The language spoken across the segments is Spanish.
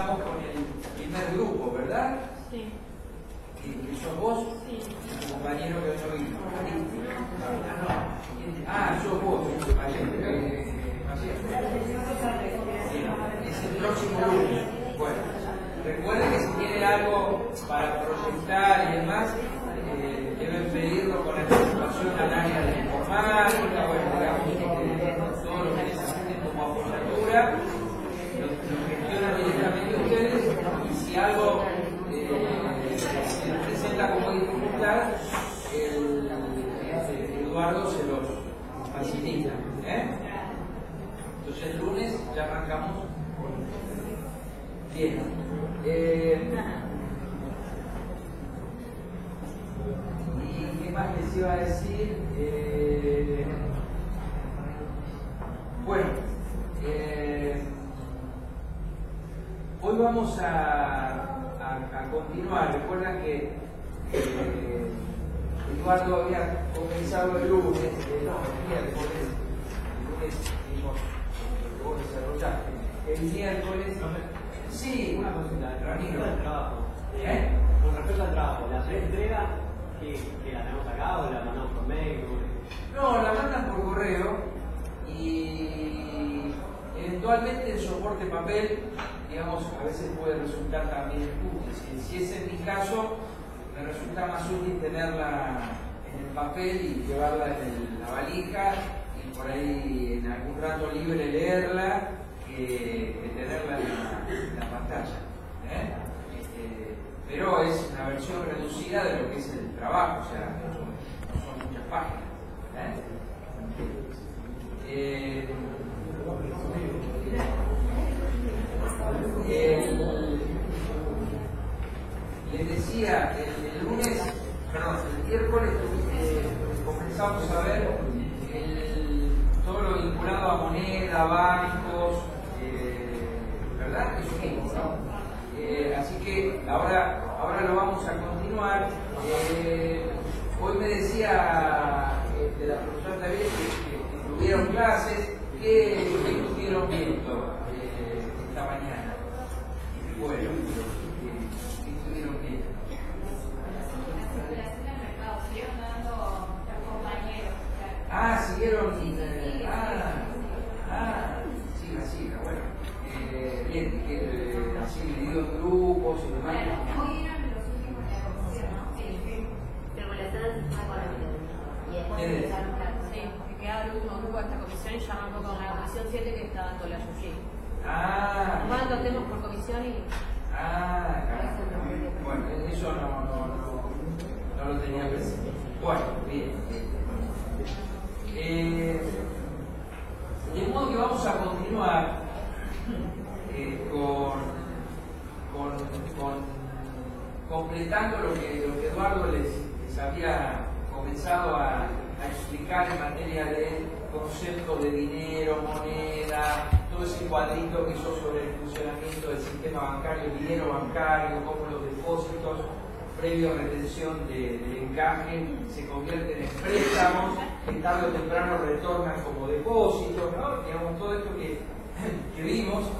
comenzamos con el primer grupo, ¿verdad? Sí. ¿Que sos vos? Sí. Tu compañero que hoy no vino. Sos vos, ayer. Es el próximo lunes. Bueno, recuerden que si tienen algo para proyectar y demás, deben pedirlo con anticipación al área de informática, bueno, digamos, todo lo que necesiten como apoyatura, lo gestionan directamente ustedes, y si algo se les presenta como dificultad, Eduardo se los facilita. Entonces el lunes ya arrancamos. Bien. ¿Y qué más les iba a decir? Bueno, hoy vamos a continuar. Recuerdan que Eduardo había comenzado el lunes, el lunes vimos lo que vos desarrollaste. El miércoles, sí, una cosita, Ramiro. Con respecto al trabajo, ¿la entrega que la tenemos acá o la mandamos por mail? No, la mandan por correo y eventualmente el soporte papel, digamos, a veces puede resultar también útil. Si es en mi caso, me resulta más útil tenerla en el papel y llevarla en la valija y por ahí en algún rato libre leerla que tenerla en la pantalla. Pero es una versión reducida de lo que es el trabajo, o sea, no son muchas páginas. Les decía, el lunes, perdón, el miércoles comenzamos a ver todo lo vinculado a moneda, bancos, ¿verdad? Eso mismo, ¿no? Así que ahora lo vamos a continuar. Hoy me decía de la profesora David que tuvieron clases. ¿Qué estuvieron viendo esta mañana? Bueno, ¿qué estuvieron viendo? La circulación del mercado, siguieron dando los compañeros. Siguieron. Siga, bueno. Bien, así dividido en grupos y demás. Hoy eran los últimos de la comisión, ¿no? Circulación del sistema económico. Y después empezaron clases. Sí, que quedaba el último grupo de esta comisión y ya arrancó con la comisión 7 que está dando la Yuyi. Van los temas por comisión y. Bueno, eso no lo tenía presente. Bueno, bien. De modo que vamos a continuar completando lo que Eduardo les había comenzado a explicar en materia de concepto de dinero, moneda, todo ese cuadrito que hizo sobre el funcionamiento del sistema bancario, el dinero bancario, cómo los depósitos previo a retención del encaje se convierten en préstamos, que tarde o temprano retornan como depósitos, ¿no? Digamos, todo esto que vimos.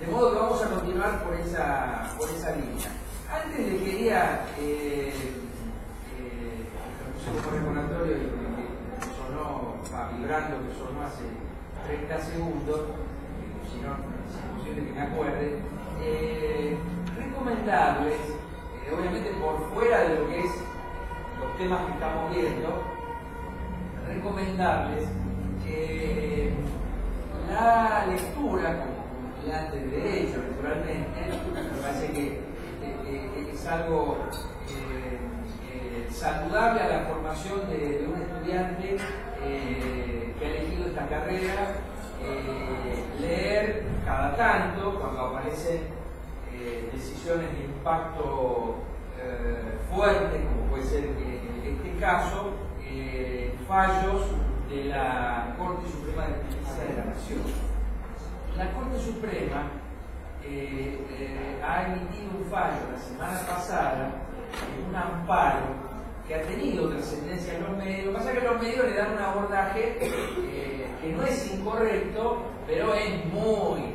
De modo que vamos a continuar por esa línea. Antes le quería, lo puse como recordatorio y que sonó, vibrando, que sonó hace 30 segundos, si no, es imposible que me acuerde, recomendarles, obviamente por fuera de lo que es los temas que estamos viendo, recomendarles la lectura como estudiante de Derecho, naturalmente. Me parece que es algo saludable a la formación de un estudiante que ha elegido esta carrera, leer cada tanto, cuando aparecen decisiones de impacto fuerte, como puede ser en este caso, fallos de la Corte Suprema de Justicia de la Nación. La Corte Suprema ha emitido un fallo la semana pasada en un amparo que ha tenido trascendencia en los medios. Lo que pasa es que los medios le dan un abordaje que no es incorrecto, pero es muy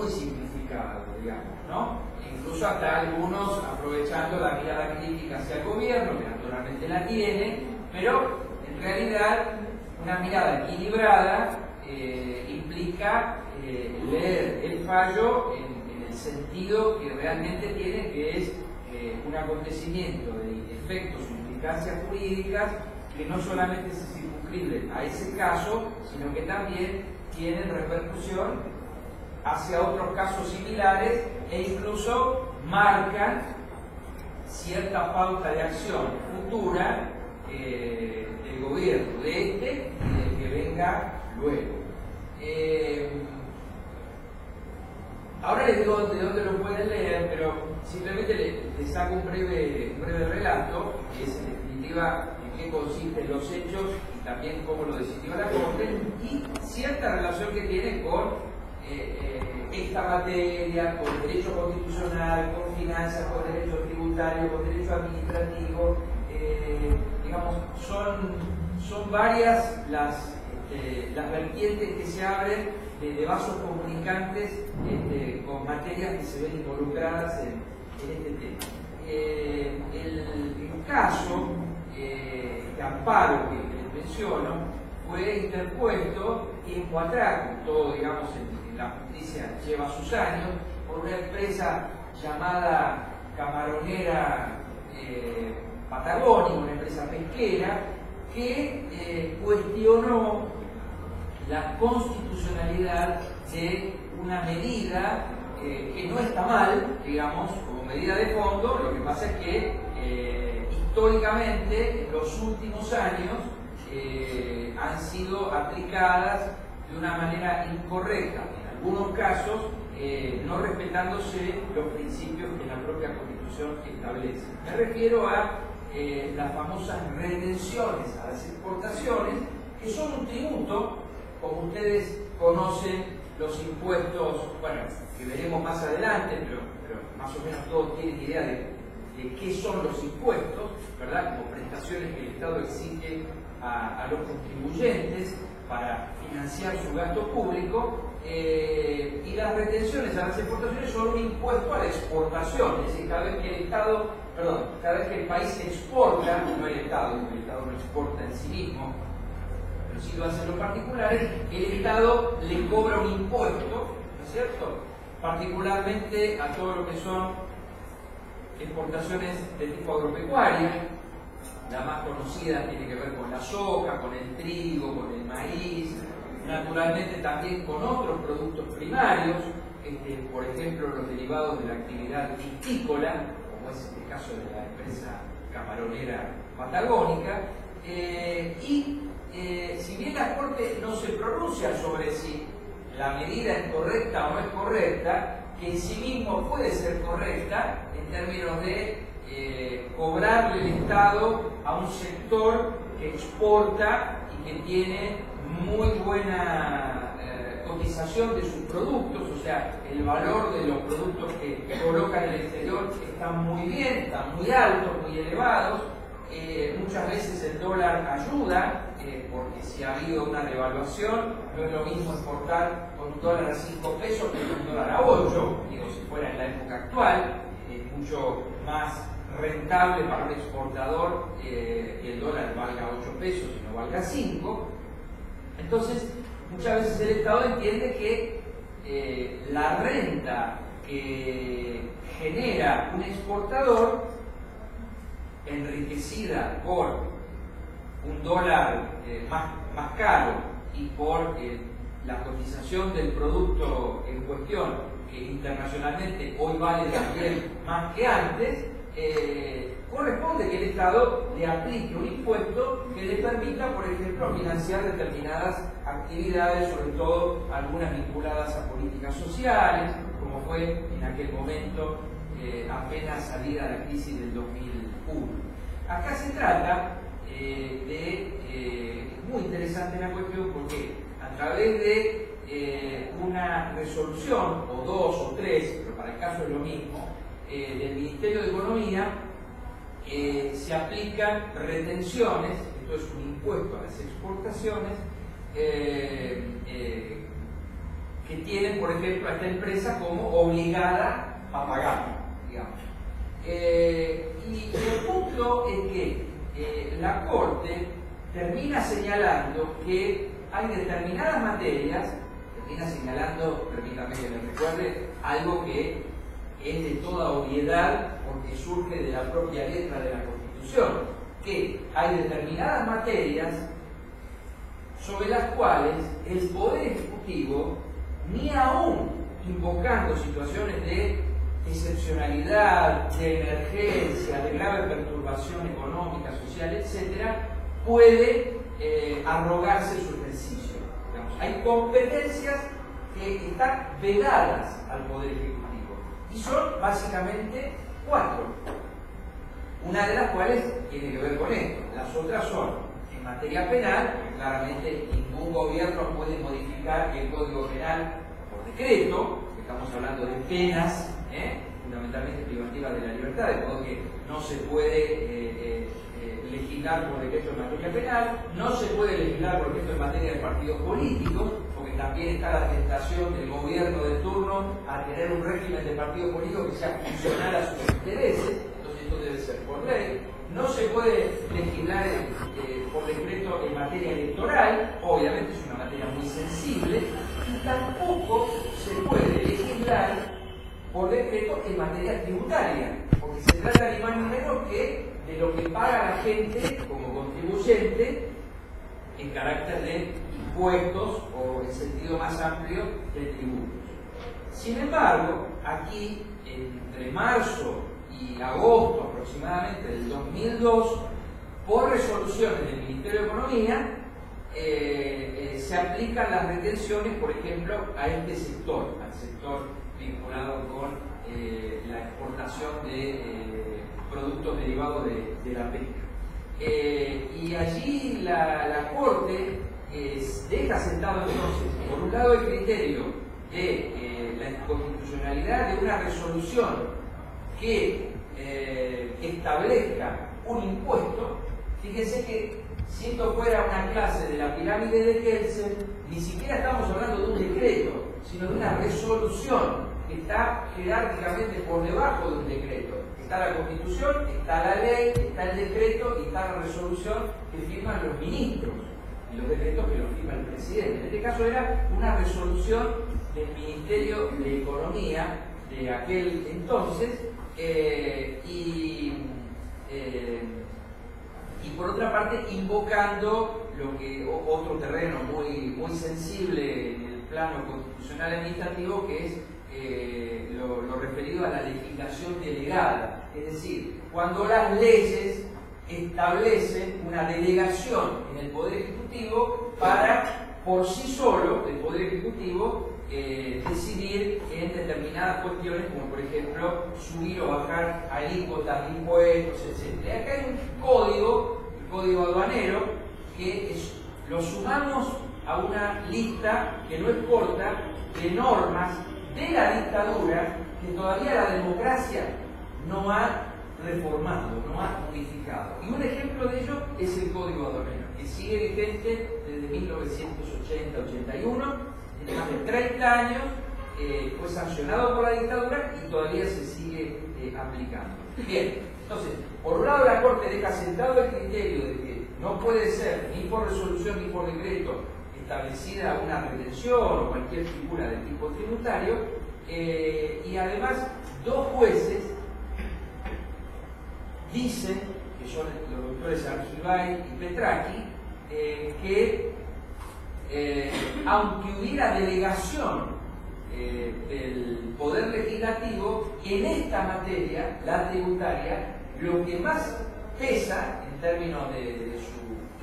simplificado, digamos, ¿no? Incluso hasta algunos aprovechando la mirada crítica hacia el gobierno, que naturalmente la tiene, pero en realidad una mirada equilibrada implica leer el fallo en el sentido que realmente tiene, que es un acontecimiento de efectos o implicancias jurídicas que no solamente se circunscriben a ese caso, sino que también tienen repercusión hacia otros casos similares e incluso marcan cierta pauta de acción futura del gobierno, de este y del que venga luego. Ahora les digo de dónde lo pueden leer, pero simplemente les saco un breve relato, que es en definitiva en qué consisten los hechos y también cómo lo decidió la Corte, y cierta relación que tiene con esta materia, con derecho constitucional, con finanzas, con derecho tributario, con derecho administrativo. Digamos, son varias las vertientes que se abren de vasos comunicantes con materias que se ven involucradas en este tema. El caso de amparo que les menciono fue interpuesto tiempo atrás, como todo, digamos, en la justicia lleva sus años, por una empresa llamada Camaronera Patagónica, una empresa pesquera, que cuestionó la constitucionalidad de una medida que no está mal, digamos, como medida de fondo. Lo que pasa es que históricamente en los últimos años han sido aplicadas de una manera incorrecta, en algunos casos no respetándose los principios que la propia Constitución establece. Me refiero a las famosas retenciones a las exportaciones, que son un tributo, como ustedes conocen los impuestos, bueno, que veremos más adelante, pero más o menos todos tienen idea de qué son los impuestos, ¿verdad? Como prestaciones que el Estado exige a los contribuyentes para financiar su gasto público, y las retenciones a las exportaciones son un impuesto a la exportación. Es decir, cada vez que el país exporta, no el Estado no exporta en sí mismo, pero sí lo hacen los particulares, el Estado le cobra un impuesto, ¿no es cierto?, particularmente a todo lo que son exportaciones de tipo agropecuario. La más conocida tiene que ver con la soja, con el trigo, con el maíz, naturalmente también con otros productos primarios, por ejemplo los derivados de la actividad piscícola, como es el caso de la empresa Camaronera Patagónica, y si bien la Corte no se pronuncia sobre si la medida es correcta o no es correcta, que en sí mismo puede ser correcta en términos de cobrarle el Estado a un sector que exporta y que tiene muy buena cotización de sus productos, o sea, el valor de los productos que colocan en el exterior están muy bien, están muy altos, muy elevados. Muchas veces el dólar ayuda, porque si ha habido una devaluación, no es lo mismo exportar con un dólar a 5 pesos que con un dólar a 8, digo, si fuera en la época actual, es mucho más rentable para un exportador que el dólar valga 8 pesos y no valga 5. Entonces, muchas veces el Estado entiende que la renta que genera un exportador, enriquecida por un dólar más caro y por la cotización del producto en cuestión, que internacionalmente hoy vale también más que antes, corresponde que el Estado le aplique un impuesto que le permita, por ejemplo, financiar determinadas actividades, sobre todo algunas vinculadas a políticas sociales, como fue en aquel momento apenas salida la crisis del 2001. Acá se trata es muy interesante la cuestión, porque a través de una resolución, o dos o tres, pero para el caso es lo mismo, del Ministerio de Economía, se aplican retenciones, esto es un impuesto a las exportaciones, que tienen, por ejemplo, a esta empresa como obligada a pagar, digamos. Y el punto es que la Corte termina señalando que hay determinadas materias, termina señalando, permítame que les recuerde, algo que es de toda obviedad porque surge de la propia letra de la Constitución, que hay determinadas materias sobre las cuales el Poder Ejecutivo, ni aún invocando situaciones de excepcionalidad, de emergencia, de grave perturbación económica, social, etc., puede arrogarse su ejercicio. Digamos, hay competencias que están vedadas al Poder Ejecutivo y son básicamente 4. Una de las cuales tiene que ver con esto. Las otras son en materia penal, claramente ningún gobierno puede modificar el Código Penal por decreto, estamos hablando de penas fundamentalmente privativas de la libertad, de modo que no se puede legislar por decreto en materia penal, no se puede legislar por ejemplo en materia de partidos políticos, porque también está la tentación del gobierno de turno a tener un régimen de partido político que sea funcional a sus intereses, entonces esto debe ser por ley. No se puede legislar por decreto en materia electoral, obviamente es una materia muy sensible, y tampoco se puede legislar por decreto en materia tributaria, porque se trata ni más ni menos que de lo que paga la gente como contribuyente en carácter de impuestos o en sentido más amplio de tributos. Sin embargo, aquí entre marzo y agosto aproximadamente del 2002, por resoluciones del Ministerio de Economía, se aplican las retenciones, por ejemplo, a este sector, al sector vinculado con la exportación de productos derivados de la pesca. Y allí la Corte deja sentado entonces, por un lado, el criterio de la inconstitucionalidad de una resolución que establezca un impuesto. Fíjense que si esto fuera una clase de la pirámide de Kelsen, ni siquiera estamos hablando de un decreto, sino de una resolución que está jerárquicamente por debajo de un decreto. Está la Constitución, está la ley, está el decreto y está la resolución que firman los ministros y los decretos que los firma el presidente. En este caso era una resolución del Ministerio de Economía de aquel entonces y por otra parte invocando lo que otro terreno muy sensible en el plano constitucional administrativo, que es lo referido a la legislación delegada, es decir, cuando las leyes establecen una delegación en el Poder Ejecutivo para por sí solo el Poder Ejecutivo decidir en determinadas cuestiones, como por ejemplo subir o bajar alícuotas de impuestos, etc. Acá hay un código, el código aduanero, que lo sumamos a una lista que no es corta de normas de la dictadura que todavía la democracia no ha reformado, no ha modificado. Y un ejemplo de ello es el Código Aduanero, que sigue vigente desde 1980-81, tiene más de 30 años, fue sancionado por la dictadura y todavía se sigue aplicando. Bien, entonces, por un lado la Corte deja sentado el criterio de que no puede ser ni por resolución ni por decreto establecida una retención o cualquier figura de tipo tributario, y además dos jueces dicen, que son los doctores Argibay y Petraki, que aunque hubiera delegación del Poder Legislativo, en esta materia, la tributaria, lo que más pesa en términos de su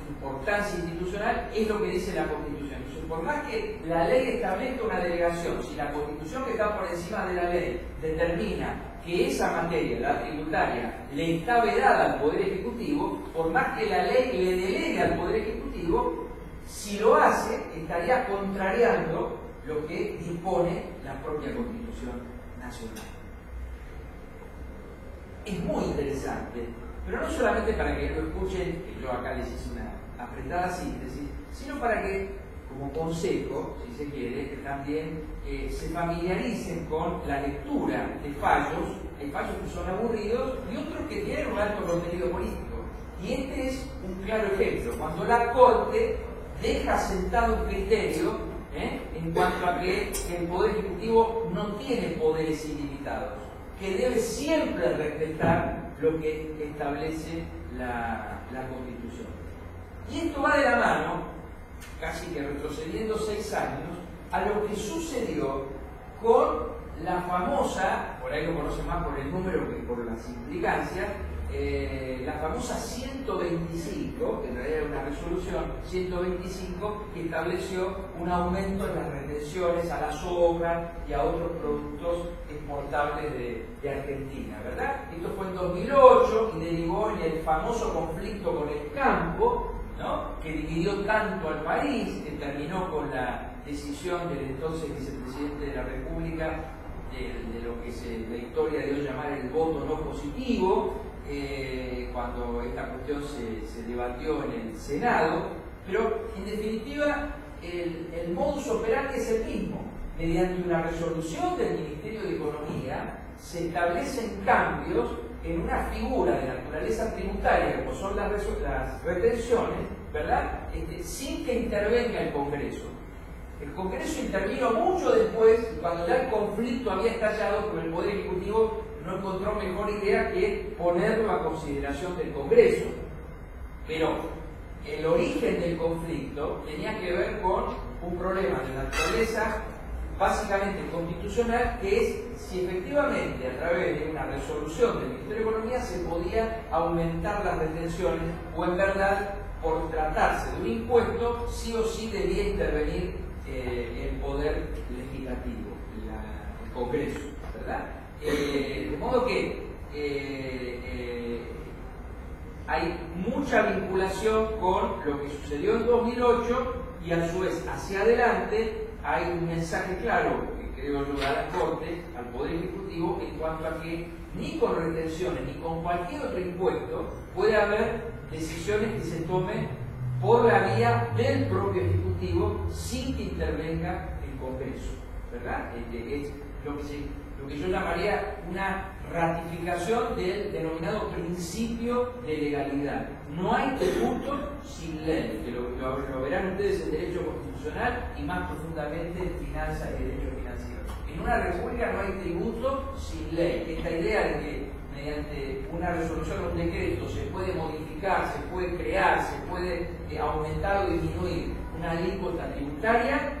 importancia institucional es lo que dice la Constitución. Entonces, por más que la ley establezca una delegación, si la Constitución, que está por encima de la ley, determina que esa materia, la tributaria, le está vedada al Poder Ejecutivo, por más que la ley le delegue al Poder Ejecutivo, si lo hace, estaría contrariando lo que dispone la propia Constitución Nacional. Es muy interesante, pero no solamente para que lo escuchen, que yo acá les hice una apretada síntesis, sino para que como consejo, si se quiere, que también se familiaricen con la lectura de fallos. Hay fallos que son aburridos y otros que tienen un alto contenido político. Y este es un claro ejemplo, cuando la Corte deja sentado un criterio en cuanto a que el Poder Ejecutivo no tiene poderes ilimitados, que debe siempre respetar lo que establece la Constitución. Y esto va de la mano, casi que retrocediendo 6 años, a lo que sucedió con la famosa, por ahí lo conocen más por el número que por las implicancias, la famosa 125, que en realidad era una resolución 125 que estableció un aumento en las retenciones a la soja y a otros productos exportables de Argentina, ¿verdad? Esto fue en 2008 y derivó en el famoso conflicto con el campo, ¿no?, que dividió tanto al país, que terminó con la decisión del entonces vicepresidente de la República de lo que la historia dio llamar el voto no positivo, cuando esta cuestión se debatió en el Senado. Pero en definitiva el modus operandi es el mismo. Mediante una resolución del Ministerio de Economía se establecen cambios en una figura de naturaleza tributaria, como son las retenciones, ¿verdad?, sin que intervenga el Congreso. El Congreso intervino mucho después, cuando ya el conflicto había estallado, pero el Poder Ejecutivo no encontró mejor idea que ponerlo a consideración del Congreso. Pero el origen del conflicto tenía que ver con un problema de naturaleza básicamente constitucional, que es si efectivamente a través de una resolución del Ministerio de Economía se podía aumentar las retenciones, o en verdad, por tratarse de un impuesto, sí o sí debía intervenir el poder legislativo, el Congreso, ¿verdad? De modo que hay mucha vinculación con lo que sucedió en 2008 y a su vez hacia adelante hay un mensaje claro que creo yo da la Corte al Poder Ejecutivo en cuanto a que ni con retenciones ni con cualquier otro impuesto puede haber decisiones que se tomen por la vía del propio Ejecutivo sin que intervenga el Congreso, ¿verdad? Es lo que yo llamaría una ratificación del denominado principio de legalidad. No hay tributo sin ley, que lo verán ustedes en Derecho Constitucional y más profundamente en Finanzas y Derecho Financiero. En una república no hay tributo sin ley. Esta idea de que mediante una resolución o un decreto se puede modificar, se puede crear, se puede aumentar o disminuir una alícuota tributaria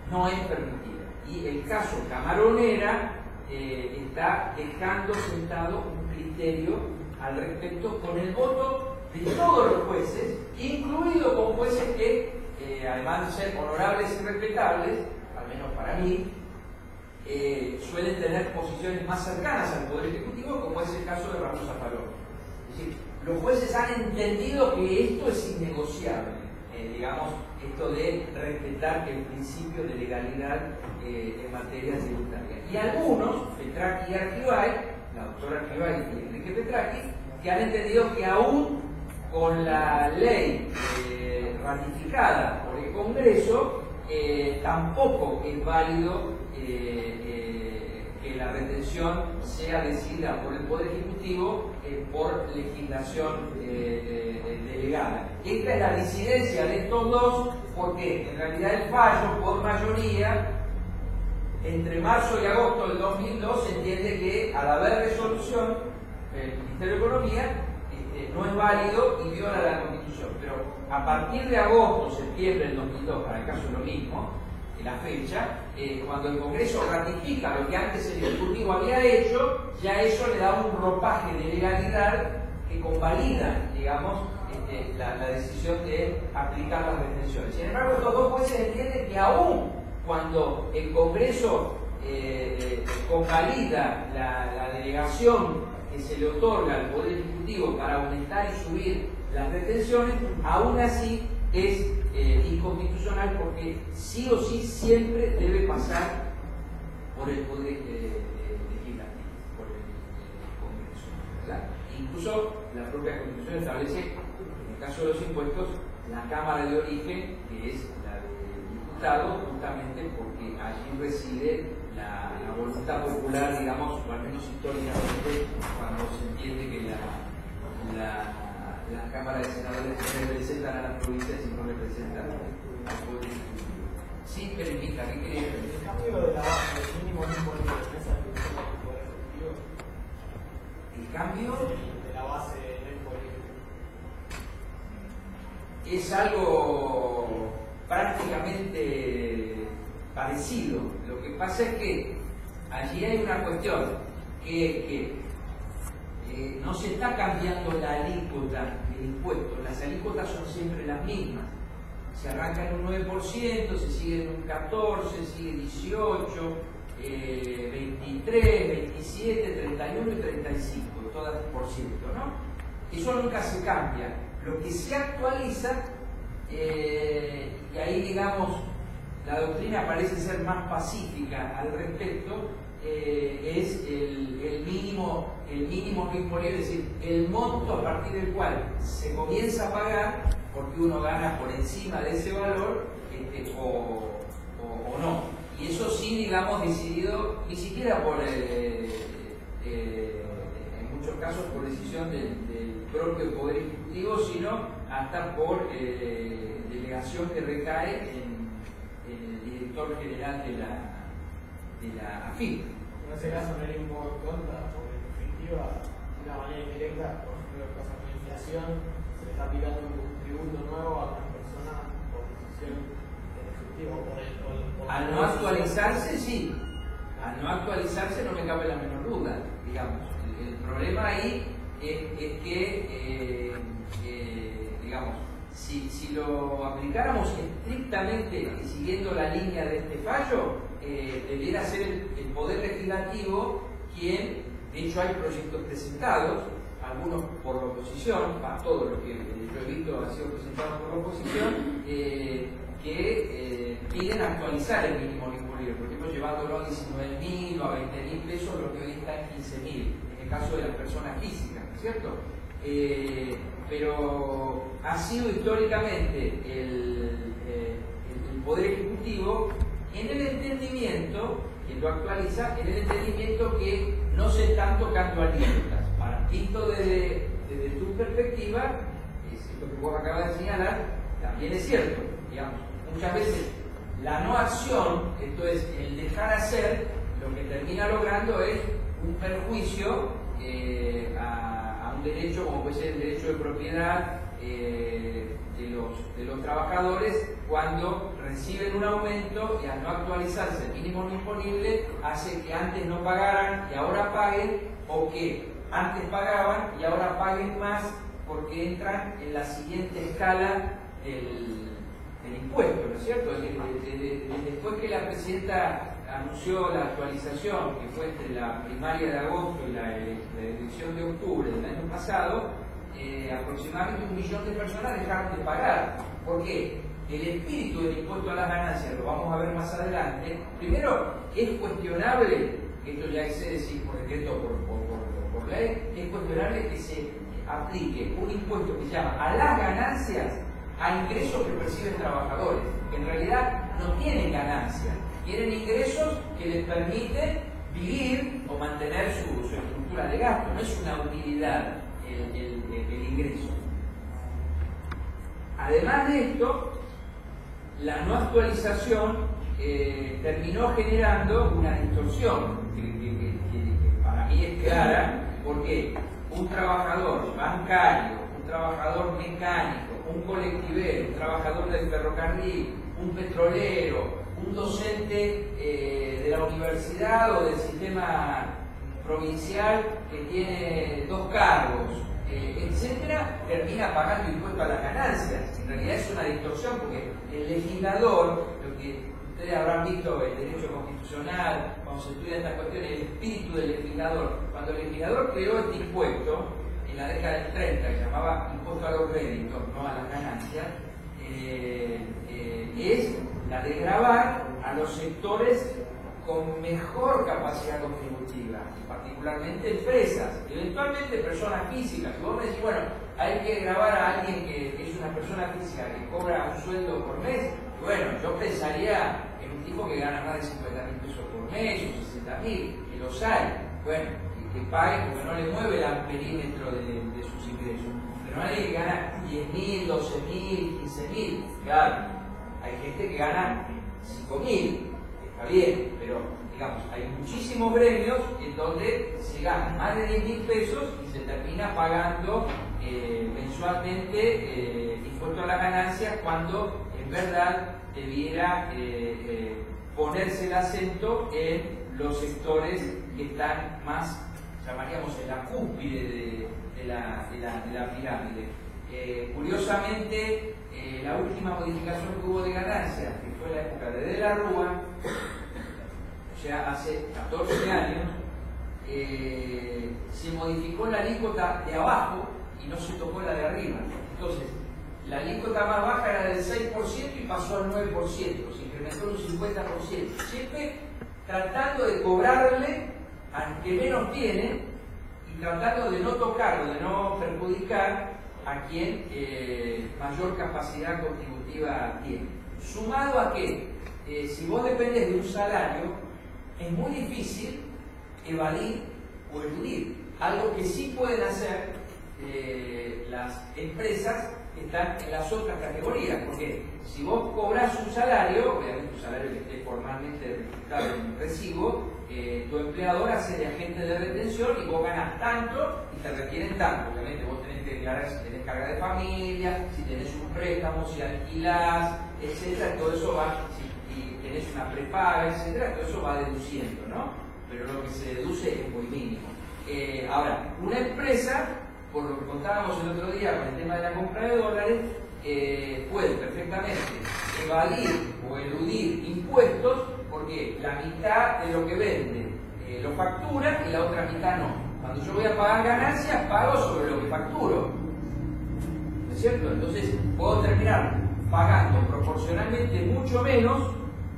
no es permitida. Y el caso Camaronera está dejando sentado un criterio al respecto con el voto de todos los jueces, incluido con jueces que, además de ser honorables y respetables, al menos para mí, suelen tener posiciones más cercanas al Poder Ejecutivo, como es el caso de Ramón Zaffaroni. Es decir, los jueces han entendido que esto es innegociable, digamos, esto de respetar el principio de legalidad en materia tributaria. Y algunos, Petraki y Argibay, la doctora Argibay y Enrique Petraki, que han entendido que aún con la ley ratificada por el Congreso, tampoco es válido que la retención sea decidida por el Poder Ejecutivo por legislación delegada. Esta es la disidencia de estos dos, porque en realidad el fallo por mayoría entre marzo y agosto del 2002 se entiende que al haber resolución el Ministerio de Economía no es válido y viola la Constitución. Pero a partir de agosto, septiembre del 2002, para el caso es lo mismo, la fecha, cuando el Congreso ratifica lo que antes el Ejecutivo había hecho, ya eso le da un ropaje de legalidad que convalida, digamos, la decisión de aplicar las retenciones. Sin embargo, estos dos jueces entienden que aún cuando el Congreso convalida la delegación que se le otorga al Poder Ejecutivo para aumentar y subir las retenciones, aún así es inconstitucional, porque sí o sí siempre debe pasar por el Poder Legislativo, por el Congreso, ¿verdad? Incluso la propia Constitución establece, en el caso de los impuestos, la Cámara de Origen, que es la del resultado justamente porque allí reside la voluntad popular, digamos, o al menos históricamente, cuando se entiende que la Cámara de Senadores representan a las provincias y no representan al poder ejecutivo. Sí, pero indica, ¿qué quería decir? El cambio de la base del mínimo imponible en esa discusión del poder ejecutivo. El cambio de la base del poder es algo prácticamente parecido. Lo que pasa es que allí hay una cuestión que no se está cambiando la alícuota del impuesto, las alícuotas son siempre las mismas. Se arranca en un 9%, se sigue en un 14%, sigue 18%, 23%, 27%, 31% y 35%, todas por ciento, ¿no? Eso nunca se cambia. Lo que se actualiza, y ahí digamos la doctrina parece ser más pacífica al respecto, es el mínimo no imponible, es decir, el monto a partir del cual se comienza a pagar porque uno gana por encima de ese valor o no. Y eso sí, digamos, decidido ni siquiera por, en muchos casos, por decisión del propio Poder Ejecutivo, sino hasta por delegación que recae en el director general de la AFIP. En ese caso no hay un poco en contra, porque en definitiva, de una manera indirecta, por ejemplo, en caso de la inflación, se le está aplicando un tributo nuevo a una persona por decisión del Ejecutivo. Al no actualizarse, sí. Al no actualizarse no me cabe la menor duda, digamos. El problema ahí es que, digamos, si lo aplicáramos estrictamente siguiendo la línea de este fallo, debiera ser el Poder Legislativo quien, de hecho hay proyectos presentados, algunos por la oposición, todo lo que yo he visto ha sido presentado por la oposición, que piden actualizar el mínimo imponible, por ejemplo llevándolo a 19.000 o a 20.000 pesos, lo que hoy está en 15.000, en el caso de las personas físicas, ¿no es cierto? Pero ha sido históricamente el Poder Ejecutivo en el entendimiento, quien lo actualiza, en el entendimiento que no se están tocando alícuotas. Visto desde tu perspectiva, lo que vos acabas de señalar, también es cierto. Digamos, muchas veces la no acción, esto es el dejar hacer, lo que termina logrando es un perjuicio a un derecho como puede ser el derecho de propiedad de los trabajadores, cuando reciben un aumento y al no actualizarse el mínimo no imponible hace que antes no pagaran y ahora paguen, o que antes pagaban y ahora paguen más porque entran en la siguiente escala del impuesto, ¿no es cierto? Después que la presidenta anunció la actualización, que fue entre la primaria de agosto y la elección de octubre del año pasado, aproximadamente 1 millón de personas dejaron de pagar. ¿Por qué? El espíritu del impuesto a las ganancias, lo vamos a ver más adelante, primero es cuestionable, esto ya excede decir por decreto o por ley, es cuestionable que se aplique un impuesto que se llama a las ganancias a ingresos que perciben trabajadores, que en realidad no tienen ganancias, tienen ingresos que les permiten vivir o mantener su estructura de gasto, no es una utilidad el ingreso. Además de esto, la no actualización terminó generando una distorsión que para mí es clara, porque un trabajador bancario, un trabajador mecánico, un colectivero, un trabajador del ferrocarril, un petrolero, un docente de la universidad o del sistema provincial que tiene 2 cargos, etcétera, termina pagando impuesto a las ganancias. En realidad es una distorsión, porque el legislador, lo que ustedes habrán visto el derecho constitucional, cuando se estudia estas cuestiones, el espíritu del legislador. Cuando el legislador creó este impuesto en la década del 30, que se llamaba impuesto a los réditos, no a las ganancias, es la de gravar a los sectores con mejor capacidad contributiva, y particularmente empresas, eventualmente personas físicas. Si vos me decís, bueno, hay que gravar a alguien que es una persona física que cobra un sueldo por mes, bueno, yo pensaría en un tipo que gana más de 50.000 pesos por mes o 60.000, que los hay, bueno, que pague porque no le mueve el perímetro de sus ingresos. Pero no hay nadie que gana 10.000, 12.000, 15.000, claro, hay gente que gana 5.000, está bien, pero digamos, hay muchísimos gremios en donde se ganan más de 10.000 pesos y se termina pagando mensualmente impuesto a la ganancia, cuando en verdad debiera ponerse el acento en los sectores que están más, llamaríamos, en la cúspide de la pirámide. Curiosamente, la última modificación que hubo de ganancias, que fue la época de la Rúa, o sea, hace 14 años, se modificó la alícuota de abajo y no se tocó la de arriba. Entonces, la alícuota más baja era del 6% y pasó al 9%, se incrementó un 50%, siempre tratando de cobrarle al que menos tiene y tratando de no tocarlo, de no perjudicar a quien mayor capacidad contributiva tiene. Sumado a que, si vos dependes de un salario, es muy difícil evadir o eludir, algo que sí pueden hacer las empresas que están en las otras categorías, porque si vos cobrás un salario, obviamente un salario que esté formalmente registrado en un recibo, tu empleador hace de agente de retención y vos ganás tanto y te requieren tanto. Obviamente vos tenés que declarar si tenés carga de familia, si tenés un préstamo, si alquilás, etcétera, todo eso va, si tenés una prepaga, etcétera, todo eso va deduciendo, ¿no? Pero lo que se deduce es muy mínimo. Ahora, una empresa, por lo que contábamos el otro día con el tema de la compra de dólares, puede perfectamente evadir o eludir impuestos, porque la mitad de lo que vende lo factura y la otra mitad no. Cuando yo voy a pagar ganancias, pago sobre lo que facturo, ¿no es cierto? Entonces puedo terminar pagando proporcionalmente mucho menos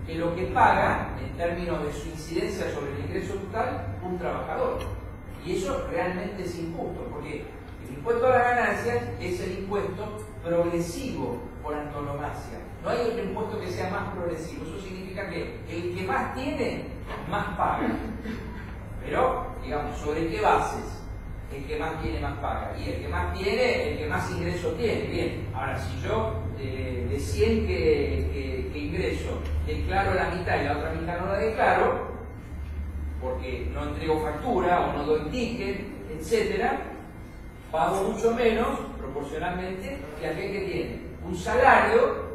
que lo que paga en términos de su incidencia sobre el ingreso total un trabajador. Y eso realmente es injusto, porque el impuesto a las ganancias es el impuesto progresivo por antonomasia. No hay otro impuesto que sea más progresivo. Eso significa que el que más tiene, más paga. Pero, digamos, ¿sobre qué bases? El que más tiene, más paga. Y el que más tiene, el que más ingreso tiene. Bien, ahora si yo de 100 que ingreso, declaro la mitad y la otra mitad no la declaro, porque no entrego factura o no doy ticket, etcétera, pago mucho menos proporcionalmente que aquel que tiene un salario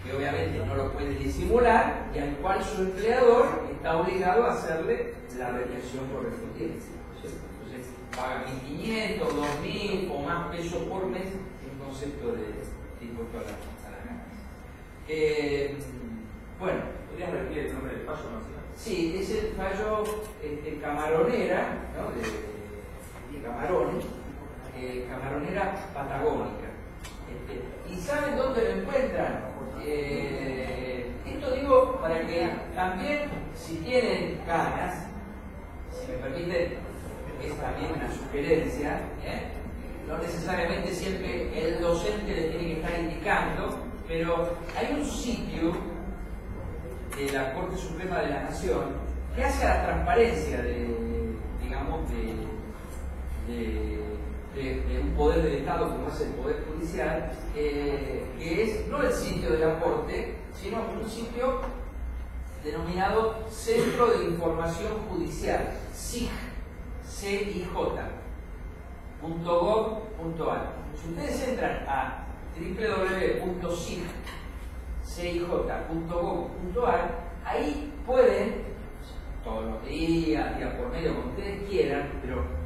que obviamente no lo puede disimular y al cual su empleador está obligado a hacerle la retención correspondiente. Entonces paga 1.500, 2.000 o más pesos por mes en concepto de impuesto a las ganancias. Bueno, ¿podrías repetir el nombre del fallo, no? Sí, es el fallo Camaronera, ¿no? de Camarones, Camaronera patagónica. ¿Y saben dónde lo encuentran? Esto digo para que también, si tienen ganas, si me permiten, es también una sugerencia, no necesariamente siempre el docente les tiene que estar indicando, pero hay un sitio de la Corte Suprema de la Nación que hace a la transparencia de un poder del Estado como es el Poder Judicial, que es no el sitio de la Corte, sino un sitio denominado Centro de Información Judicial, CIJ, CIJ.gov.ar. Si ustedes entran a www.cij.gov.ar, ahí pueden, todos los días, día por medio, como ustedes quieran, pero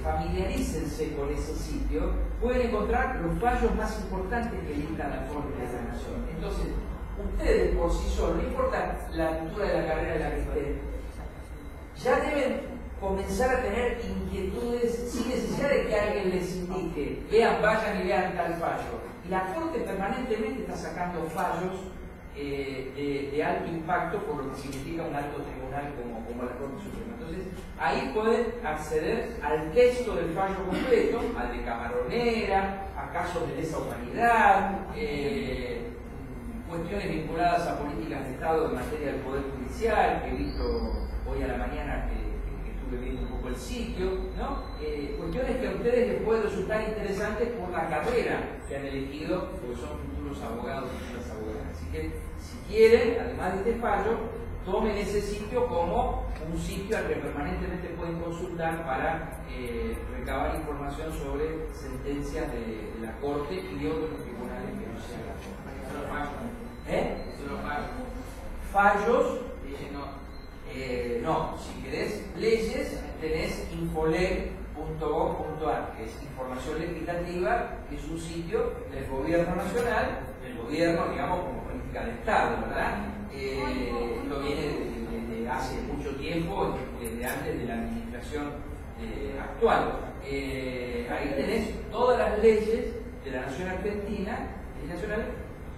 familiarícense con ese sitio, pueden encontrar los fallos más importantes que dicta la Corte de la Nación. Entonces, ustedes por sí solos, no importa la altura de la carrera en la que estén, ya deben comenzar a tener inquietudes sin necesidad de que alguien les indique, vayan y vean tal fallo. Y la Corte permanentemente está sacando fallos de alto impacto, por lo que significa un alto tribunal como la Corte Suprema. Entonces, ahí pueden acceder al texto del fallo completo, al de Camaronera, a casos de lesa humanidad, cuestiones vinculadas a políticas de Estado en materia del Poder Judicial, que he visto hoy a la mañana que estuve viendo un poco el sitio, ¿no? Cuestiones que a ustedes les pueden resultar interesantes por la carrera que han elegido, porque son futuros abogados y futuras abogadas. Así que, si quieren, además de este fallo, tomen ese sitio como un sitio al que permanentemente pueden consultar para recabar información sobre sentencias de la Corte y de otros tribunales que no sean la Corte. Fallos, no, si querés leyes, tenés infoleg.gov.ar, que es información legislativa, que es un sitio del gobierno nacional, del gobierno, digamos, como política de Estado, ¿verdad? Esto viene desde hace mucho tiempo, desde antes de la administración actual. Ahí tenés todas las leyes de la nación argentina, nacional,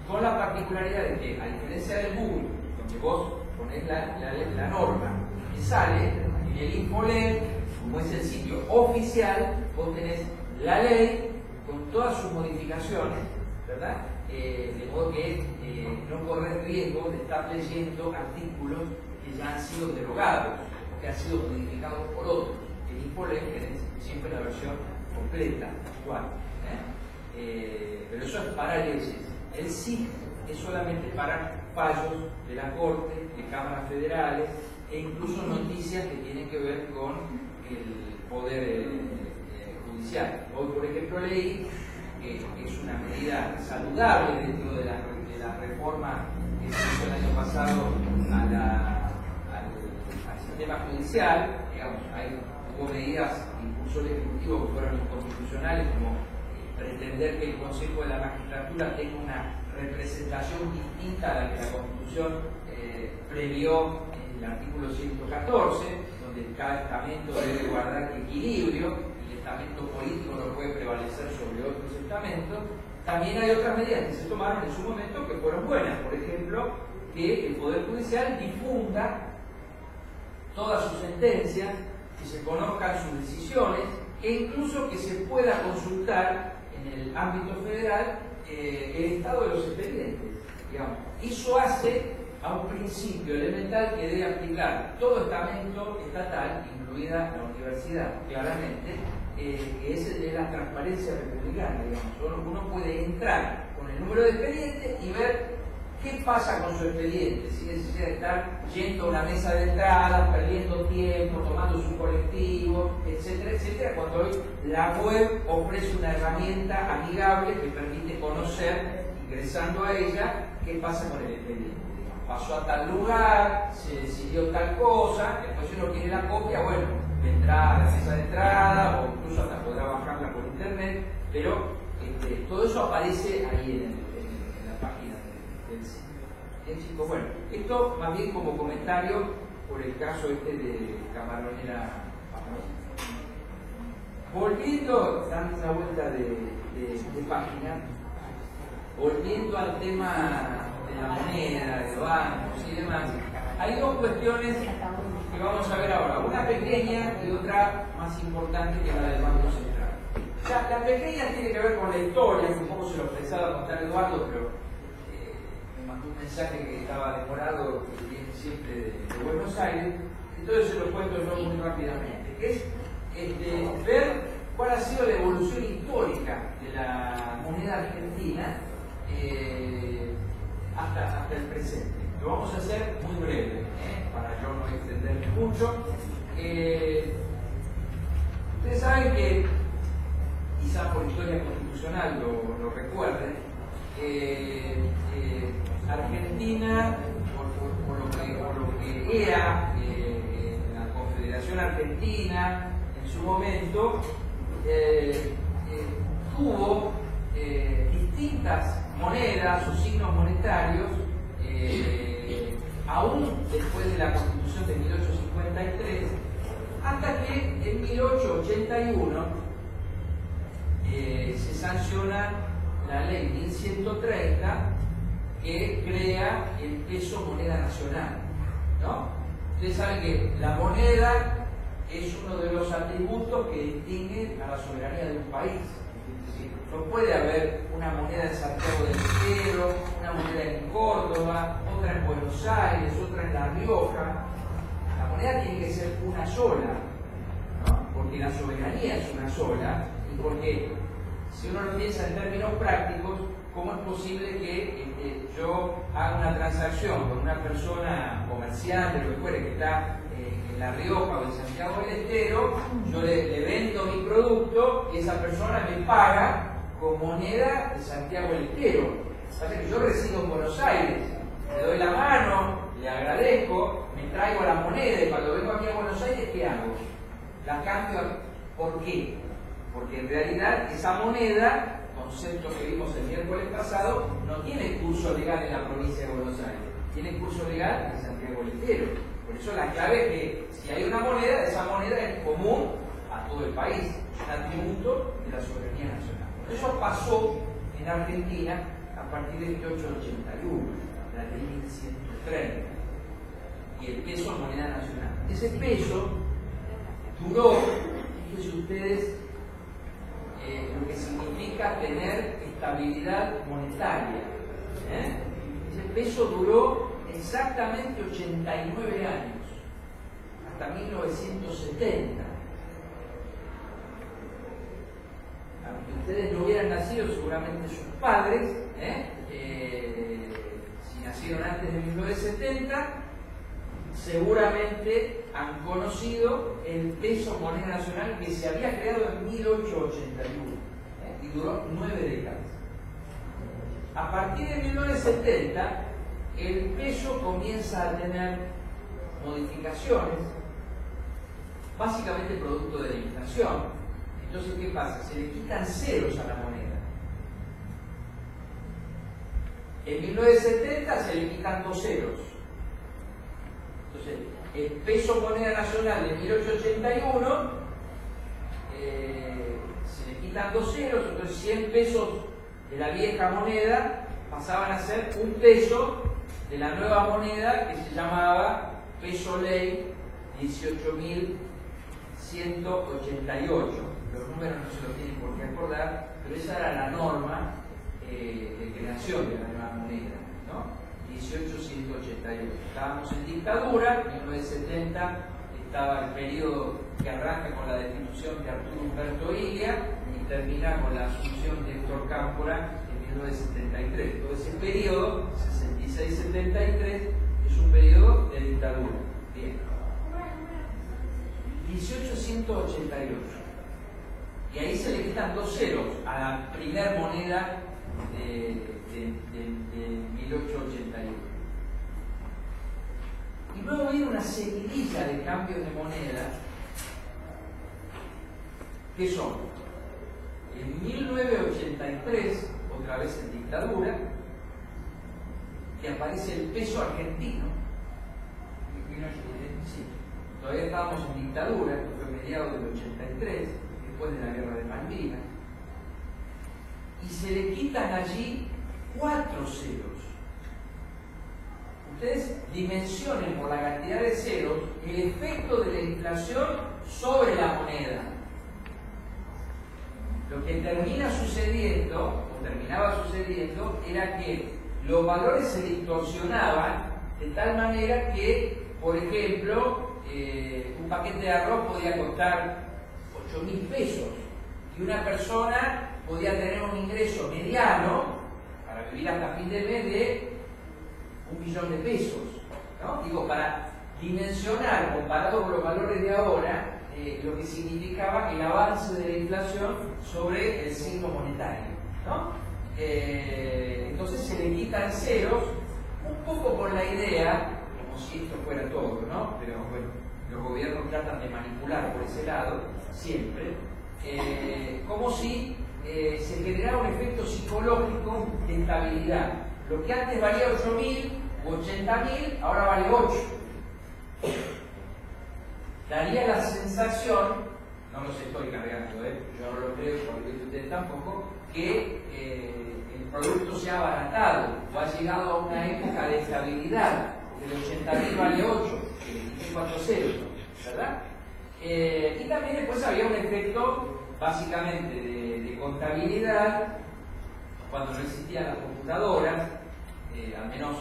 con la particularidad de que, a diferencia del Google, donde vos ponés la norma y sale, en el Infoleg, como es el sitio oficial, vos tenés la ley con todas sus modificaciones, ¿verdad? De modo que no corres riesgo de estar leyendo artículos que ya han sido derogados o que han sido modificados por otros. El Infoleg tenés siempre la versión completa, actual. Pero eso es para leyes. El SIG es solamente para fallos de la Corte, de cámaras federales e incluso noticias que tienen que ver con el Poder Judicial. Hoy, por ejemplo, leí que es una medida saludable dentro de la reforma que se hizo el año pasado al sistema judicial. Digamos, hubo medidas de impulso del Ejecutivo que fueron inconstitucionales, como pretender que el Consejo de la Magistratura tenga una representación distinta a la que la Constitución previó en el artículo 114, donde cada estamento debe guardar equilibrio, el estamento político no puede prevalecer sobre otros estamentos. También hay otras medidas que se tomaron en su momento que fueron buenas, por ejemplo, que el Poder Judicial difunda todas sus sentencias, que se conozcan sus decisiones, e incluso que se pueda consultar en el ámbito federal el estado de los expedientes. Digamos. Eso hace a un principio elemental que debe aplicar todo estamento estatal, incluida la universidad, claramente, que es el de la transparencia republicana. Digamos. Uno puede entrar con el número de expediente y ver qué pasa con su expediente, sin necesidad de estar yendo a una mesa de entrada, perdiendo tiempo, tomando su colectivo, etcétera, etcétera, cuando hoy la web ofrece una herramienta amigable que permite conocer, ingresando a ella, qué pasa con el expediente. Pasó a tal lugar, se decidió tal cosa, después si uno quiere la copia, bueno, vendrá a la mesa de entrada o incluso hasta podrá bajarla por internet, pero todo eso aparece ahí en la página del sitio. Bien, chicos, bueno, esto más bien como comentario por el caso de Camaronera. Volviendo, dando una vuelta de página, volviendo al tema de la moneda, de los bancos y demás, hay dos cuestiones que vamos a ver ahora, una pequeña y otra más importante que la del Banco Central. Ya, la pequeña tiene que ver con la historia, que un poco se lo pensaba contar Eduardo, pero me mandó un mensaje que estaba demorado, que viene siempre de Buenos Aires, entonces se lo cuento yo muy rápidamente, que es ver cuál ha sido la evolución histórica de la moneda argentina hasta el presente. Lo vamos a hacer muy breve, para yo no extenderme mucho. Ustedes saben que, quizá por historia constitucional lo recuerden, Argentina, por lo que era la Confederación Argentina en su momento, tuvo distintas monedas o signos monetarios, aún después de la Constitución de 1853, hasta que en 1881 se sanciona la ley 1130 que crea el peso moneda nacional, ¿no? Ustedes saben que la moneda es uno de los atributos que distinguen a la soberanía de un país. No puede haber una moneda en Santiago del Estero, una moneda en Córdoba, otra en Buenos Aires, otra en La Rioja. La moneda tiene que ser una sola, ¿no? Porque la soberanía es una sola y porque si uno lo piensa en términos prácticos, ¿cómo es posible que yo haga una transacción con una persona comerciante, lo que fuere, que está en La Rioja o en Santiago del Estero, yo le vendo mi producto y esa persona me paga con moneda de Santiago del Estero? Pasa que yo resido en Buenos Aires, le doy la mano, le agradezco, me traigo la moneda y cuando vengo aquí a Buenos Aires, ¿qué hago? La cambio. ¿Por qué? Porque en realidad esa moneda, concepto que vimos el miércoles pasado, no tiene curso legal en la provincia de Buenos Aires, tiene curso legal en Santiago del Estero. Por eso la clave es que si hay una moneda, esa moneda es común a todo el país, es un atributo de la soberanía nacional. Eso pasó en Argentina a partir de 1881, la ley 1130, y el peso es moneda nacional. Ese peso duró, fíjense ustedes, lo que significa tener estabilidad monetaria. Ese peso duró exactamente 89 años, hasta 1970. Aunque ustedes no hubieran nacido, seguramente sus padres, si nacieron antes de 1970, seguramente han conocido el peso moneda nacional que se había creado en 1881 y duró 9 décadas. A partir de 1970, el peso comienza a tener modificaciones, básicamente producto de la inflación. Entonces, ¿qué pasa? Se le quitan ceros a la moneda. En 1970 se le quitan 2 ceros. Entonces, el peso moneda nacional de 1881 se le quitan 2 ceros, entonces 100 pesos de la vieja moneda pasaban a ser un peso de la nueva moneda que se llamaba peso ley 18.188. Los números no se los tienen por qué acordar, pero esa era la norma de creación de la nueva moneda, ¿no? 18.188. Estábamos en dictadura, en 1970 estaba el periodo que arranca con la destitución de Arturo Humberto Illia y termina con la asunción de Héctor Cámpora en 1973. Todo ese periodo, 66-73, es un periodo de dictadura. Bien. 1888. Y ahí se le quitan 2 ceros a la primer moneda de 1881. Y luego viene una seguidilla de cambios de moneda que son en 1983, otra vez en dictadura, que aparece el peso argentino. Sí, todavía estábamos en dictadura, que fue mediados del 83, después de la guerra de Malvinas, y se le quitan allí 4 ceros. Ustedes dimensionen por la cantidad de ceros el efecto de la inflación sobre la moneda. Lo que terminaba sucediendo, era que los valores se distorsionaban de tal manera que, por ejemplo, un paquete de arroz podía costar 8.000 pesos y una persona podía tener un ingreso mediano para vivir hasta fin de mes de 1 millón de pesos, ¿no? Digo, para dimensionar, comparado con los valores de ahora, lo que significaba el avance de la inflación sobre el signo monetario, ¿no? Entonces se le quitan ceros, un poco por la idea, como si esto fuera todo, ¿no? Pero bueno, los gobiernos tratan de manipular por ese lado, siempre, como si se generara un efecto psicológico de estabilidad. Lo que antes valía 8.000 o 80.000, ahora vale 8. Daría la sensación, no los estoy cargando, yo no lo creo, porque ustedes tampoco, que el producto se ha abaratado o ha llegado a una época de estabilidad, porque el 80.000 vale 8, que le quité 4 ceros, ¿verdad? Y también después había un efecto básicamente de contabilidad, cuando no existían las computadoras, al menos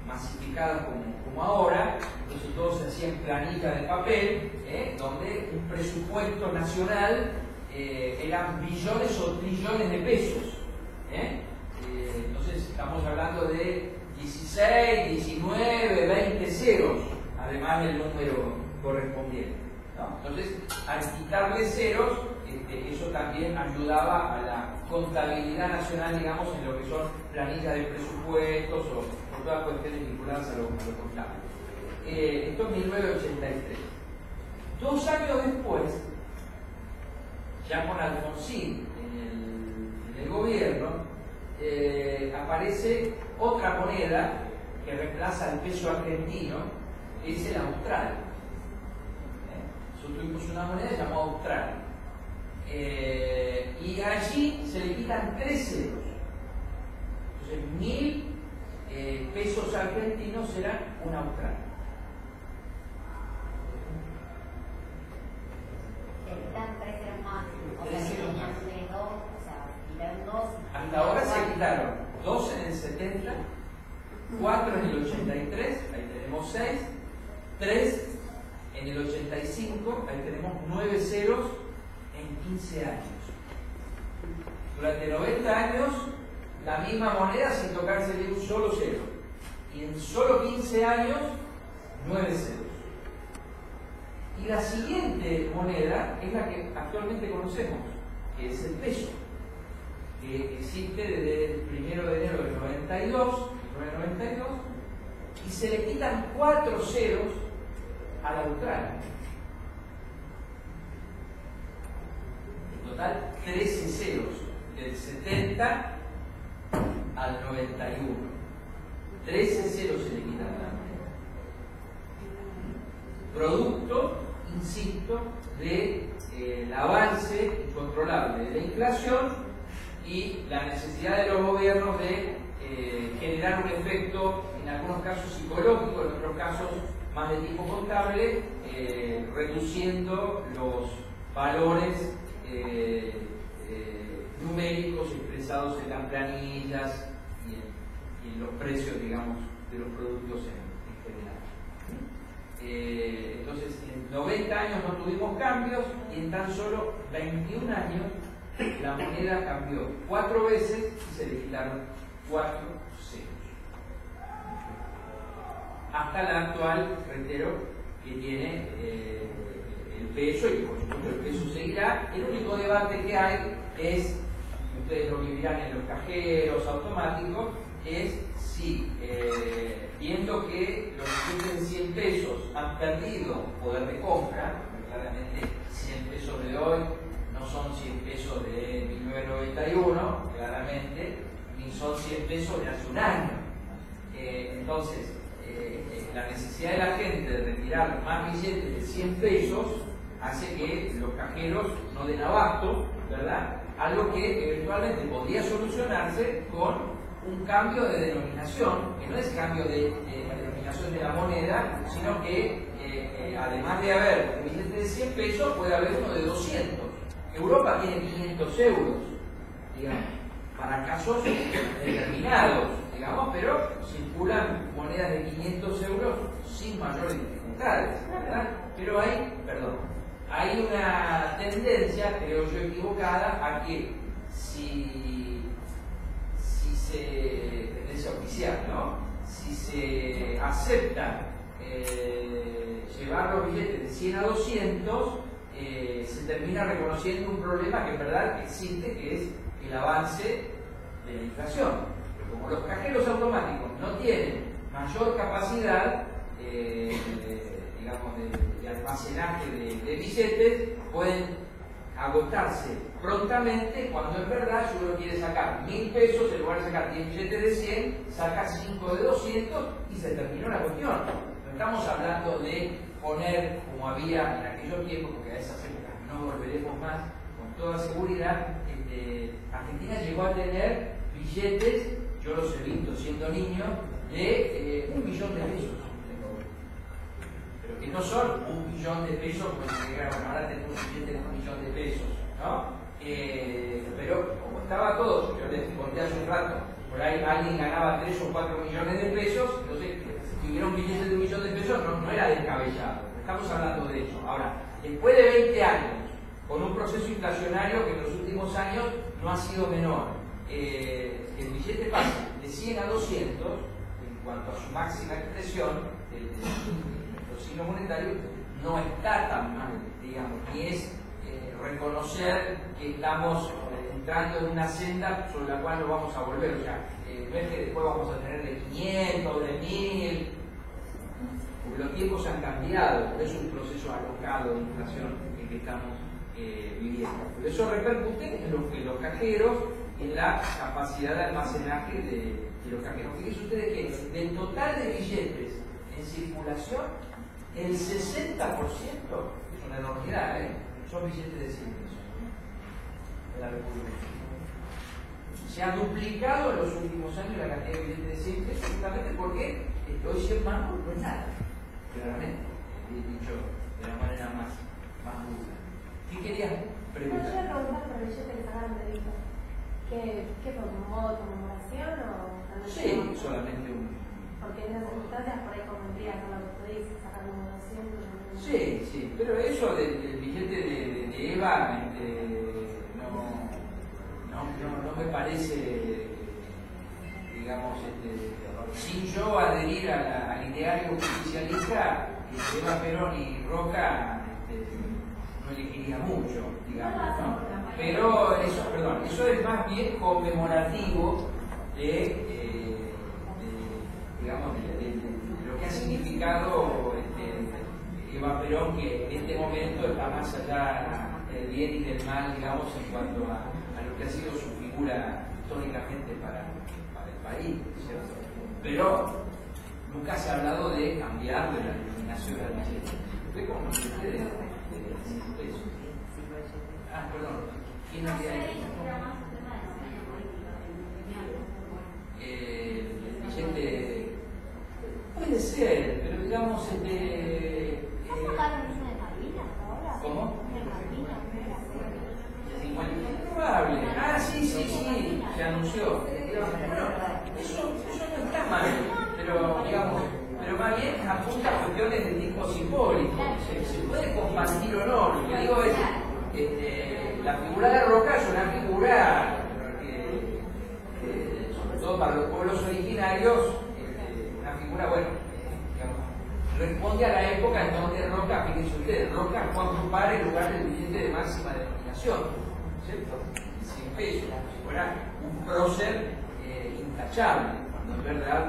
masificadas como ahora. Entonces todo se hacía en planilla de papel, donde un presupuesto nacional eran billones o trillones de pesos. Entonces estamos hablando de 16, 19, 20 ceros, además del número correspondiente, ¿no? Entonces, al quitarle ceros, eso también ayudaba a la contabilidad nacional, digamos, en lo que son planillas de presupuestos o todas cuestiones vinculadas a lo contable. Esto es 1983. 2 años después, ya con Alfonsín en el gobierno, aparece otra moneda que reemplaza el peso argentino, que es el austral. Nosotros tuvimos una moneda llamada austral. Y allí se le quitan 3 ceros. Entonces 1000 pesos argentinos eran un austral. Se quitan 3 ceros más. O sea, que tenían 2, o sea, quitaron 2. Hasta ahora se quitaron 2 en el 70, 4 en el 83, ahí tenemos 6, 3 en el 85, ahí tenemos 9 ceros en 15 años. Durante 90 años, la misma moneda sin tocarse de un solo cero. Y en solo 15 años, 9 ceros. Y la siguiente moneda es la que actualmente conocemos, que es el peso, que existe desde el 1 de enero del 92, y se le quitan 4 ceros al austral. En total, 13 ceros, del 70 al 91. 13 ceros se le quitan a la moneda. Producto, insisto, del avance incontrolable de la inflación y la necesidad de los gobiernos de generar un efecto, en algunos casos psicológico, en otros casos más de tipo contable, reduciendo los valores numéricos expresados en las planillas y en los precios, digamos, de los productos en general. Entonces, en 90 años no tuvimos cambios y en tan solo 21 años la moneda cambió 4 veces y se le quitaron 4 ceros. Hasta la actual, reitero, que tiene el peso, y por supuesto el peso seguirá. El único debate que hay es, ustedes lo vivirán en los cajeros automáticos, es si, viendo que los billetes de 100 pesos han perdido poder de compra, porque claramente 100 pesos de hoy no son 100 pesos de 1991, claramente, ni son 100 pesos de hace un año. Entonces, la necesidad de la gente de retirar más billetes de 100 pesos hace que los cajeros no den abasto, ¿verdad? Algo que eventualmente podría solucionarse con un cambio de denominación, que no es cambio de denominación de la moneda, sino que además de haber un billete de 100 pesos, puede haber uno de 200. Europa tiene 500 euros, digamos, para casos determinados, digamos, pero circulan monedas de 500 euros sin mayores dificultades, ¿verdad? Pero hay una tendencia, creo yo equivocada, a que tendencia oficial, ¿no? Si se acepta llevar los billetes de 100 a 200, se termina reconociendo un problema que en verdad existe, que es el avance de la inflación. Pero como los cajeros automáticos no tienen mayor capacidad, digamos, de almacenaje de billetes, pueden agotarse prontamente cuando en verdad si uno quiere sacar 1000 pesos, en lugar de sacar 10 billetes de 100, saca 5 de 200 y se terminó la cuestión. No estamos hablando de poner, como había en aquellos tiempos, porque a esas épocas no volveremos más con toda seguridad. Argentina llegó a tener billetes, yo los he visto siendo niño, de 1 millón de pesos. pero que no son 1 millón de pesos, como si dijera, bueno, ahora tenemos un billete de 1 millón de pesos, ¿no? Pero como estaba todo, yo les conté hace un rato, por ahí alguien ganaba 3 o 4 millones de pesos, entonces si hubiera un billete de 1 millón de pesos no era descabellado, estamos hablando de eso. Ahora, después de 20 años, con un proceso inflacionario que en los últimos años no ha sido menor, el billete pasa de 100 a 200 en cuanto a su máxima expresión del signo monetario, no está tan mal, digamos, ni es reconocer que estamos entrando en una senda sobre la cual no vamos a volver. O sea, no es que después vamos a tener de 500, de 1000, porque los tiempos han cambiado, es un proceso alocado de inflación en que estamos viviendo. Pero eso repercute en los cajeros, en la capacidad de almacenaje de los cajeros. Fíjense ustedes que del total de billetes en circulación, el 60%, es una enormidad, son billetes de 100 pesos en la República. Se ha duplicado en los últimos años la cantidad de billetes de 100 pesos, justamente porque hoy 100 mangos no es nada, claramente, dicho de la manera más dura. ¿Qué querías preguntar? Yo le preguntaba por el billete que sacaron de Vito. ¿Qué fue? ¿Un modo de conmemoración o...? Sí, solamente un... Porque en las circunstancias por ahí convendría con lo que usted dice, sacar conmemoración. Sí, pero eso del billete de Eva no me parece, digamos, sin yo adherir al ideario oficialista, Eva Perón y Roca no elegiría mucho, digamos, ¿no? Pero eso es más bien conmemorativo de lo que ha significado Eva Perón, que en este momento está más allá del bien y del mal, digamos, en cuanto a lo que ha sido su figura históricamente para el país, ¿cierto? Pero nunca se ha hablado de cambiar de la denominación del billete. ¿Usted cómo ustedes? Perdón, ¿quién había dicho? El billete puede ser, pero digamos, ¿cómo? Probable. Sí, se anunció. Eso no está mal, pero más bien apunta a cuestiones de tipo simbólico. Se puede compartir o no. Lo que digo es, la figura de Roca es una figura que, sobre todo para los pueblos originarios, una figura, responde a la época en donde Roca, fíjense ustedes, Roca fue a ocupar el lugar del billete de máxima denominación, ¿cierto? 100 pesos, como si fuera un prócer intachable, cuando en verdad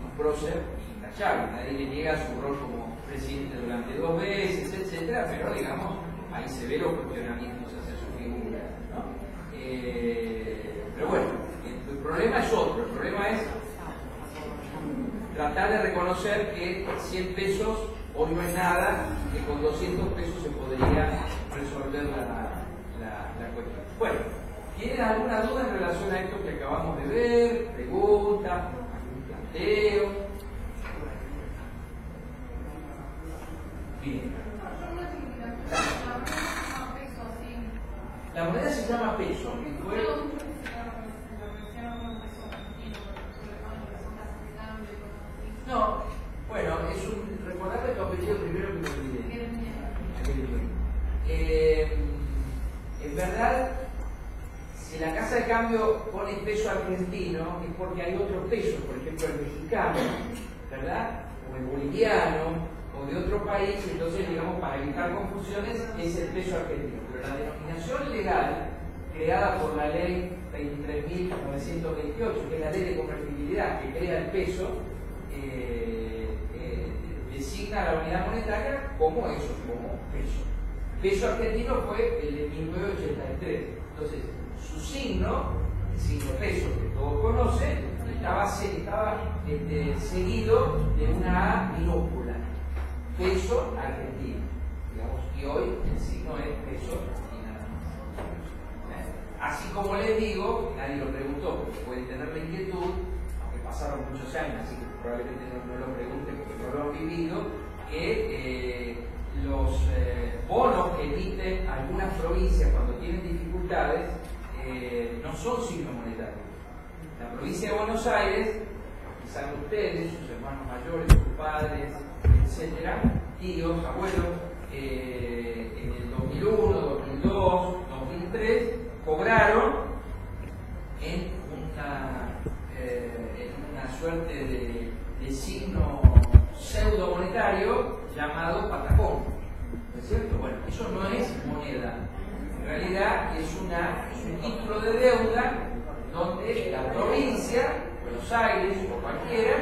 un prócer intachable. Nadie le niega su rol como presidente durante 2 veces, etcétera, pero digamos, ahí se ve los cuestionamientos hacia su figura, ¿no? Pero bueno, el problema es otro, el problema es tratar de reconocer que 100 pesos hoy no es nada, que con 200 pesos se podría resolver la cuestión. Bueno, ¿tienen alguna duda en relación a esto que acabamos de ver? ¿Preguntas? ¿Algún planteo? Bien. La moneda se llama peso. No, bueno, recordar tu apellido primero que me olvidé. En verdad, si la casa de cambio pone peso argentino, es porque hay otros pesos, por ejemplo el mexicano, ¿verdad? O el boliviano, o de otro país, entonces, digamos, para evitar confusiones, es el peso argentino. Pero la denominación legal, creada por la ley 23.928, que es la ley de convertibilidad que crea el peso, designa la unidad monetaria como eso, como peso. Peso argentino fue el de 1983. Entonces, su signo, el signo peso que todos conocen, estaba seguido de una A minúscula. Peso argentino, digamos, y hoy el signo es peso y nada más. Así como les digo, nadie lo preguntó, porque pueden tener la inquietud, aunque pasaron muchos años, así que probablemente no lo pregunten porque no lo han vivido, que los bonos que emiten algunas provincias cuando tienen dificultades no son signos monetarios. La provincia de Buenos Aires, quizás ustedes, sus hermanos mayores, sus padres, etcétera, tíos, abuelos, en el 2001, 2002, 2003, cobraron en una suerte de signo pseudo monetario llamado patacón. ¿No es cierto? Bueno, eso no es moneda. En realidad es un título de deuda donde la provincia, Buenos Aires o cualquiera,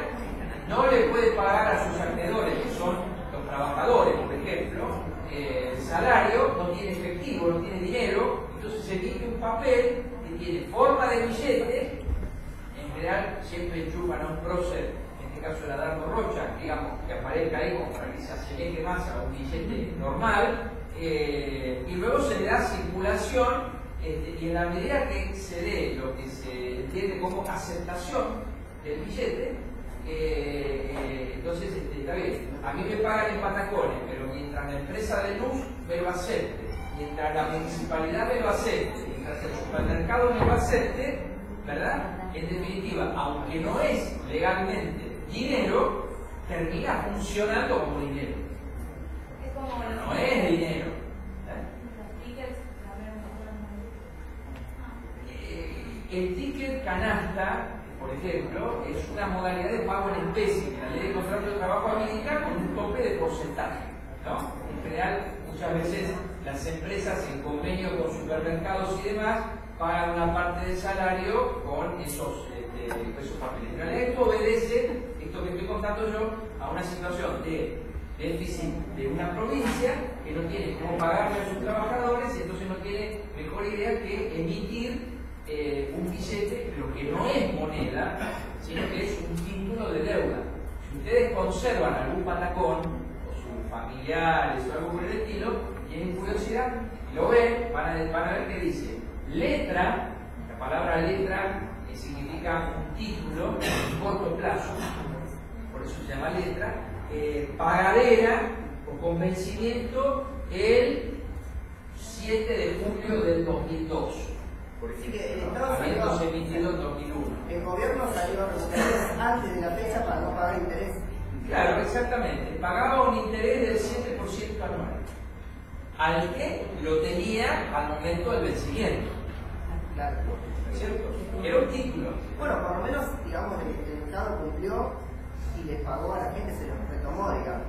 no le puede pagar a sus acreedores, que son los trabajadores, por ejemplo, el salario, no tiene efectivo, no tiene dinero, entonces se emite un papel que tiene forma de billete, en general siempre enchufan a un prócer, en este caso era Dardo Rocha, digamos, que aparezca ahí como para que se asemeje más a un billete normal, y luego se le da circulación, y en la medida que se dé lo que se entiende como aceptación del billete, entonces está bien, a mí me pagan en patacones, pero mientras la empresa de luz me lo acepte, mientras la municipalidad me lo acepte, mientras el supermercado me lo acepte, ¿verdad? En definitiva, aunque no es legalmente dinero, termina funcionando como dinero. Es como No es dinero. El ticket canasta, por ejemplo, es una modalidad de pago en especie que la ley de contrato de trabajo habilita con un tope de porcentaje, ¿no? En general, muchas veces las empresas en convenio con supermercados y demás pagan una parte del salario con esos papeles. En realidad esto obedece, esto que estoy contando yo, a una situación de déficit de una provincia que no tiene cómo pagarle a sus trabajadores y entonces no tiene mejor idea que emitir un billete, pero que no es moneda, sino que es un título de deuda. Si ustedes conservan algún patacón, o sus familiares o algo por el estilo, tienen curiosidad, y lo ven, van a ver que dice letra, la palabra letra significa un título en corto plazo, por eso se llama letra, pagadera o con vencimiento el 7 de julio del 2002. Por ejemplo, habiéndose emitido en 2001. El gobierno salió a los intereses antes de la fecha para no pagar interés. Claro, exactamente. Pagaba un interés del 7% anual, al que lo tenía al momento del vencimiento. Claro. ¿No es cierto? Era un título. Bueno, por lo menos, digamos, el Estado cumplió y les pagó a la gente, se los retomó, digamos.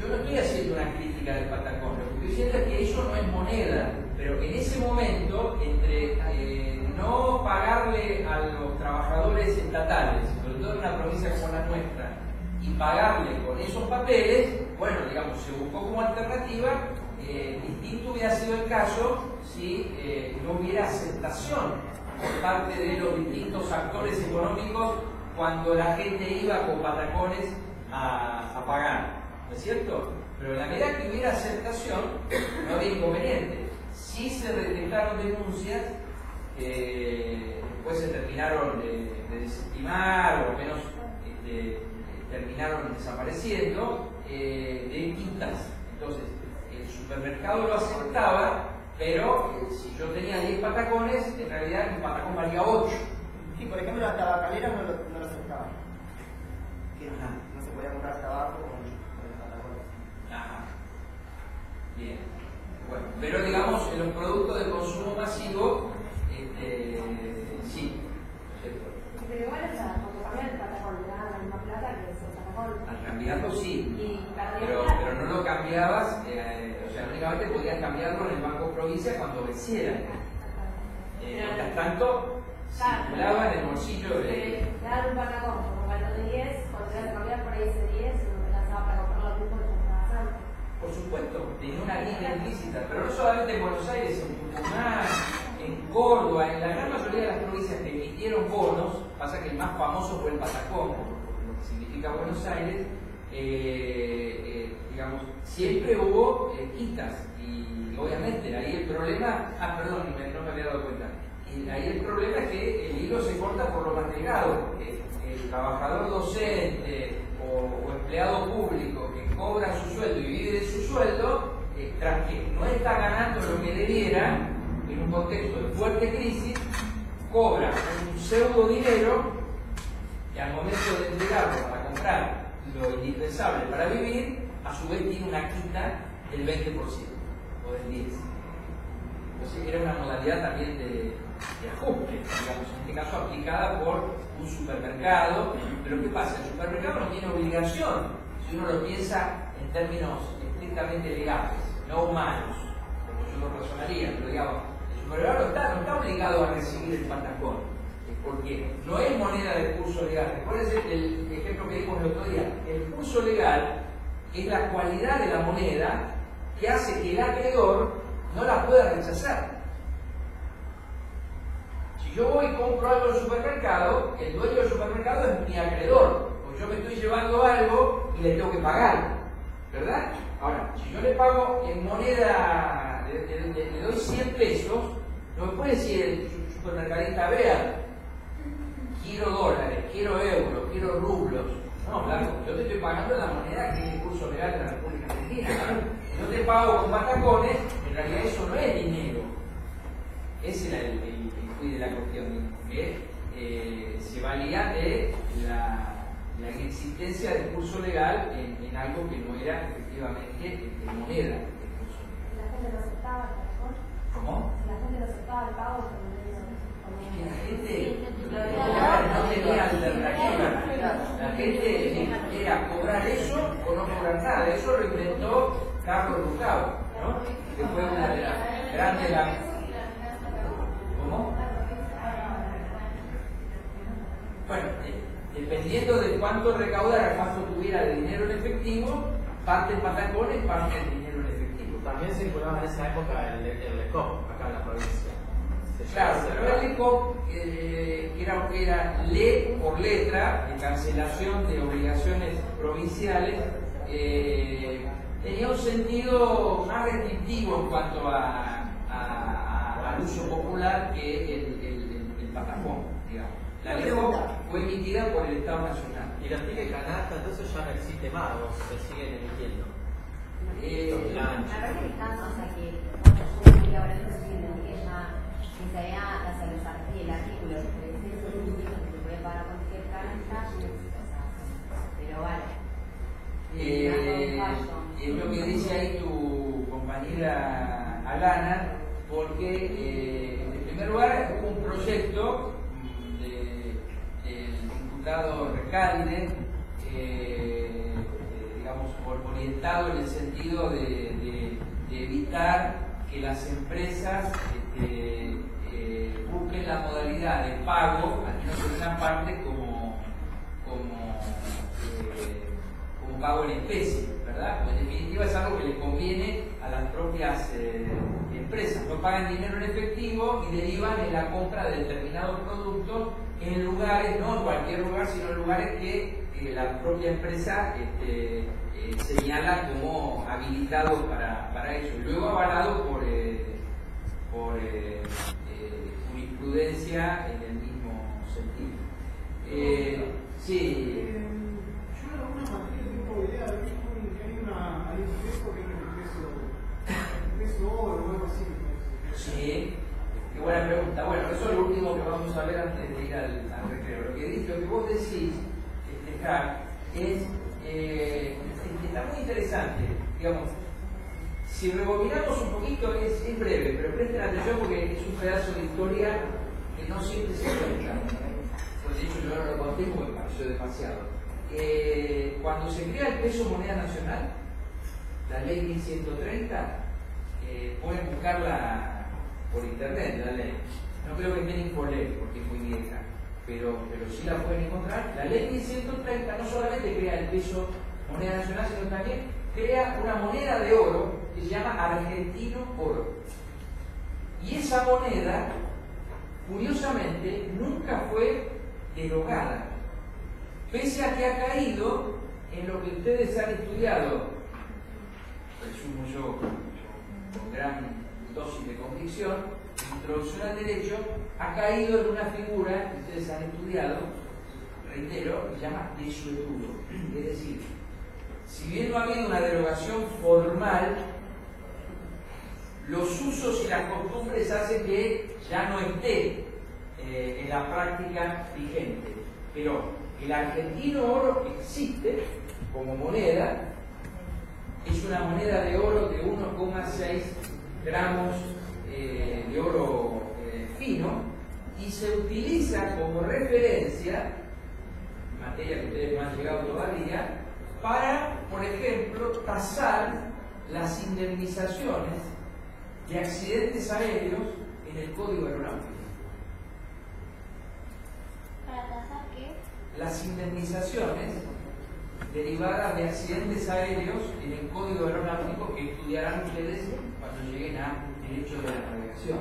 Yo no estoy haciendo una crítica del patacón, lo que estoy diciendo es que eso no es moneda, pero en ese momento, entre no pagarle a los trabajadores estatales, sobre todo en una provincia como la nuestra, y pagarle con esos papeles, bueno, digamos, se buscó como alternativa. Distinto hubiera sido el caso si no hubiera aceptación por parte de los distintos actores económicos cuando la gente iba con patacones a pagar, ¿no es cierto? Pero en la medida que hubiera aceptación, no había inconveniente. Sí se detectaron denuncias que después se terminaron de desestimar, o al menos terminaron desapareciendo, de quintas. Entonces, el supermercado lo aceptaba, pero si yo tenía 10 patacones, en realidad mi patacón valía 8. Sí, por ejemplo, las tabacaleras no lo aceptaban. No se podía comprar tabaco con los patacones. Ajá. Bien. Bueno, pero digamos, en los productos de consumo masivo, sí. Pero igual cuando cambian el patacón, le dan la misma plata que es el patacón. Al candidato sí, Y pero no lo cambiabas, o sea, únicamente podías cambiarlo en el Banco Provincia cuando venciera. Mientras tanto, circulaba en el bolsillo de... Te dan un patacón por un valor de 10, cuando te vas a cambiar por ahí ese 10, no te lanzaba para comprar los grupos que comprabas antes. Por supuesto, tenía una línea implícita, pero no solamente en Buenos Aires, en Tucumán, en Córdoba, en la gran mayoría de las provincias que emitieron bonos, pasa que el más famoso fue el patacón, lo que significa Buenos Aires, digamos, siempre hubo quitas, y obviamente ahí el problema, no me había dado cuenta, Y ahí el problema es que el hilo se corta por lo más delgado. El trabajador docente o empleado público que cobra su sueldo y vive de su sueldo, tras que no está ganando lo que debiera, en un contexto de fuerte crisis, cobra un pseudo dinero y al momento de entregarlo para comprar lo indispensable para vivir, a su vez tiene una quita del 20% o del 10%. Entonces era una modalidad también de ajuste, digamos, en este caso aplicada por un supermercado. Pero ¿qué pasa? El supermercado no tiene obligación, si uno lo piensa en términos estrictamente legales, no humanos, como yo lo razonaría, pero digamos, el supermercado no está obligado a recibir el patacón, porque no es moneda de curso legal. Recuérdense el ejemplo que dimos el otro día. El curso legal es la cualidad de la moneda que hace que el acreedor no la pueda rechazar. Si yo voy y compro algo en el supermercado, el dueño del supermercado es mi acreedor, porque yo me estoy llevando algo y le tengo que pagar, ¿verdad? Ahora, si yo le pago en moneda, le doy 100 pesos, no me puede decir el supermercadista, vea, quiero dólares, quiero euros, quiero rublos. No, claro, yo te estoy pagando la moneda que es el curso legal de la República Argentina. Si yo te pago con patacones, en realidad eso no es dinero. Ese era el quid de la cuestión, que se valía de la inexistencia del curso legal en algo que no era efectivamente moneda del curso legal. ¿La gente no aceptaba el patacón? ¿Cómo? ¿La gente no aceptaba el pago? Que la gente no tenía alternativa. La gente era cobrar eso o no cobrar nada. Eso lo inventó Carlos Lucao, ¿no? Que fue una de las grandes. ¿Cómo? Bueno, dependiendo de cuánto recaudara, cuánto tuviera de dinero en efectivo, parte en patacones, parte en dinero en efectivo. También circulaba en esa época el ECOP, acá en la provincia. Claro, pero el ECOP, que era ley por letra, de cancelación de obligaciones provinciales, tenía un sentido más restrictivo en cuanto al uso popular que el patacón, digamos. La ECOP fue emitida por el Estado Nacional. Y los tickets canasta, entonces ya no existe más, o se siguen emitiendo. La verdad que están, o sea que yo ahora no estoy viendo que ya se vea el artículo de 300 que se puede pagar cualquier canasta, pero vale. Es lo que dice ahí tu compañera Alana, porque en primer lugar hubo un proyecto del diputado Recalde, digamos, orientado en el sentido de evitar que las empresas busquen la modalidad de pago, al menos en una parte, como pago en especie, ¿verdad? Pues en definitiva es algo que le conviene a las propias empresas. No pagan dinero en efectivo y derivan en la compra de determinados productos en lugares, no en cualquier lugar, sino en lugares que la propia empresa señala como habilitados para eso. Y luego avalado por jurisprudencia en el mismo sentido. Sí. Sí, qué buena pregunta. Bueno, eso es lo último que vamos a ver antes de ir al recreo. Lo que vos decís, está muy interesante. Digamos, si rebobinamos un poquito, es breve, pero presten atención porque es un pedazo de historia que no siempre se cuenta. Pues de hecho yo no lo conté porque me pareció demasiado. Cuando se crea el peso moneda nacional, la ley 1130, pueden buscarla por internet, la ley. No creo que esté en Infolet porque es muy vieja, pero sí la pueden encontrar. La ley 1130 no solamente crea el peso moneda nacional, sino también crea una moneda de oro que se llama argentino oro. Y esa moneda, curiosamente, nunca fue derogada, pese a que ha caído en lo que ustedes han estudiado, presumo yo, con gran dosis de convicción, introducción al derecho, ha caído en una figura que ustedes han estudiado, reitero, que se llama desuetudo. Es decir, si bien no ha habido una derogación formal, los usos y las costumbres hacen que ya no esté en la práctica vigente. Pero el argentino oro existe como moneda, es una moneda de oro de 1,6 gramos de oro fino, y se utiliza como referencia, materia que ustedes no han llegado todavía, para, por ejemplo, tasar las indemnizaciones de accidentes aéreos en el Código Aeronáutico. ¿Para tasar qué? Las indemnizaciones derivadas de accidentes aéreos en el Código Aeronáutico, que estudiarán ustedes cuando lleguen a Derecho de la Navegación,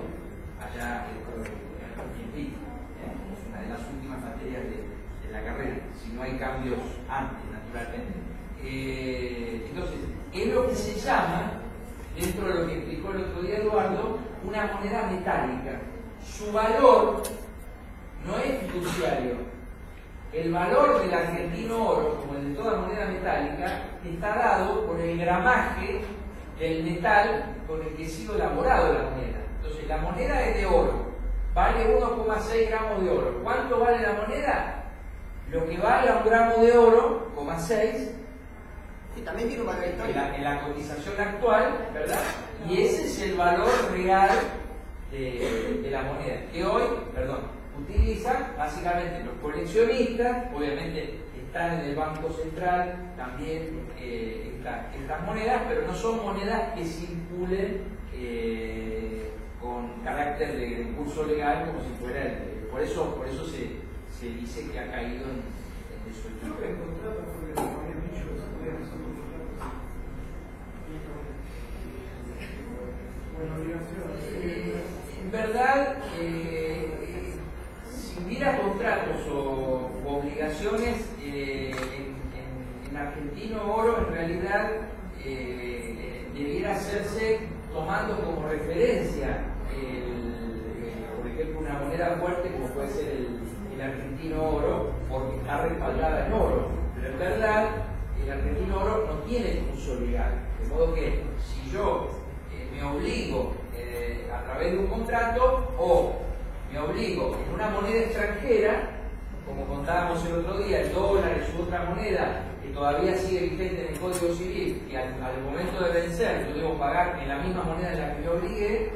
allá en PIT. Es una de las últimas materias de la carrera, si no hay cambios antes, naturalmente. Entonces, es lo que se llama, dentro de lo que explicó el otro día Eduardo, una moneda metálica. Su valor no es fiduciario. El valor del argentino oro, como el de toda moneda metálica, está dado por el gramaje del metal con el que ha sido elaborado la moneda. Entonces, la moneda es de oro, vale 1,6 gramos de oro. ¿Cuánto vale la moneda? Lo que vale a 1 gramo de oro, 0,6, que también tiene un valor histórico. En la cotización actual, ¿verdad? Y ese es el valor real de la moneda, que hoy, utilizan básicamente los coleccionistas. Obviamente están en el Banco Central también estas monedas, pero no son monedas que circulen con carácter de curso legal como si fuera por eso se dice que ha caído en desuetudo. En verdad, si hubiera contratos o obligaciones en argentino oro, en realidad debiera hacerse tomando como referencia, por ejemplo, una moneda fuerte como puede ser el argentino oro, porque está respaldada en oro. Pero en verdad, el argentino oro no tiene uso legal. De modo que si yo me obligo a través de un contrato, o me obligo en una moneda extranjera, como contábamos el otro día, el dólar es otra moneda que todavía sigue vigente en el Código Civil, y al momento de vencer yo debo pagar en la misma moneda en la que me obligué,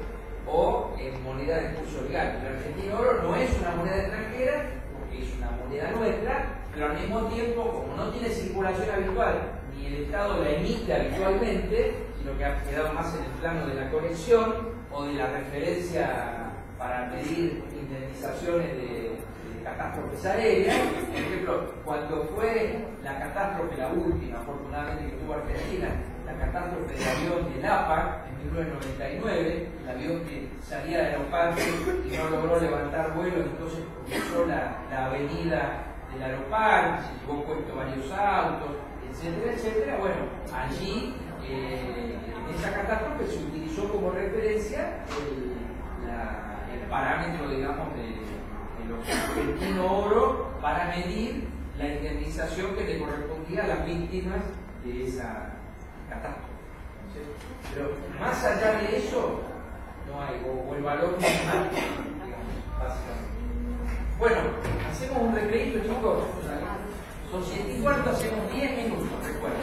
o en moneda de curso legal. El argentino oro no es una moneda extranjera, porque es una moneda nuestra, pero al mismo tiempo, como no tiene circulación habitual, ni el Estado la emite habitualmente, sino que ha quedado más en el plano de la colección o de la referencia para medir indemnizaciones de catástrofes aéreas. Por ejemplo, cuando fue la catástrofe, la última afortunadamente que tuvo Argentina, la catástrofe del avión del APAC en 1999, el avión que salía de Aeroparque y no logró levantar vuelo, entonces cruzó la avenida del Aeroparque, se llevó puesto varios autos, etcétera, etcétera. Bueno, allí en esa catástrofe se utilizó como referencia el parámetro, digamos, de los argentino oro para medir la indemnización que le correspondía a las víctimas de esa catástrofe. Pero más allá de eso, no hay, o el valor minimal, digamos, básicamente. Bueno, hacemos un recreito, chicos. Son 7:15, hacemos 10 minutos, recuerden.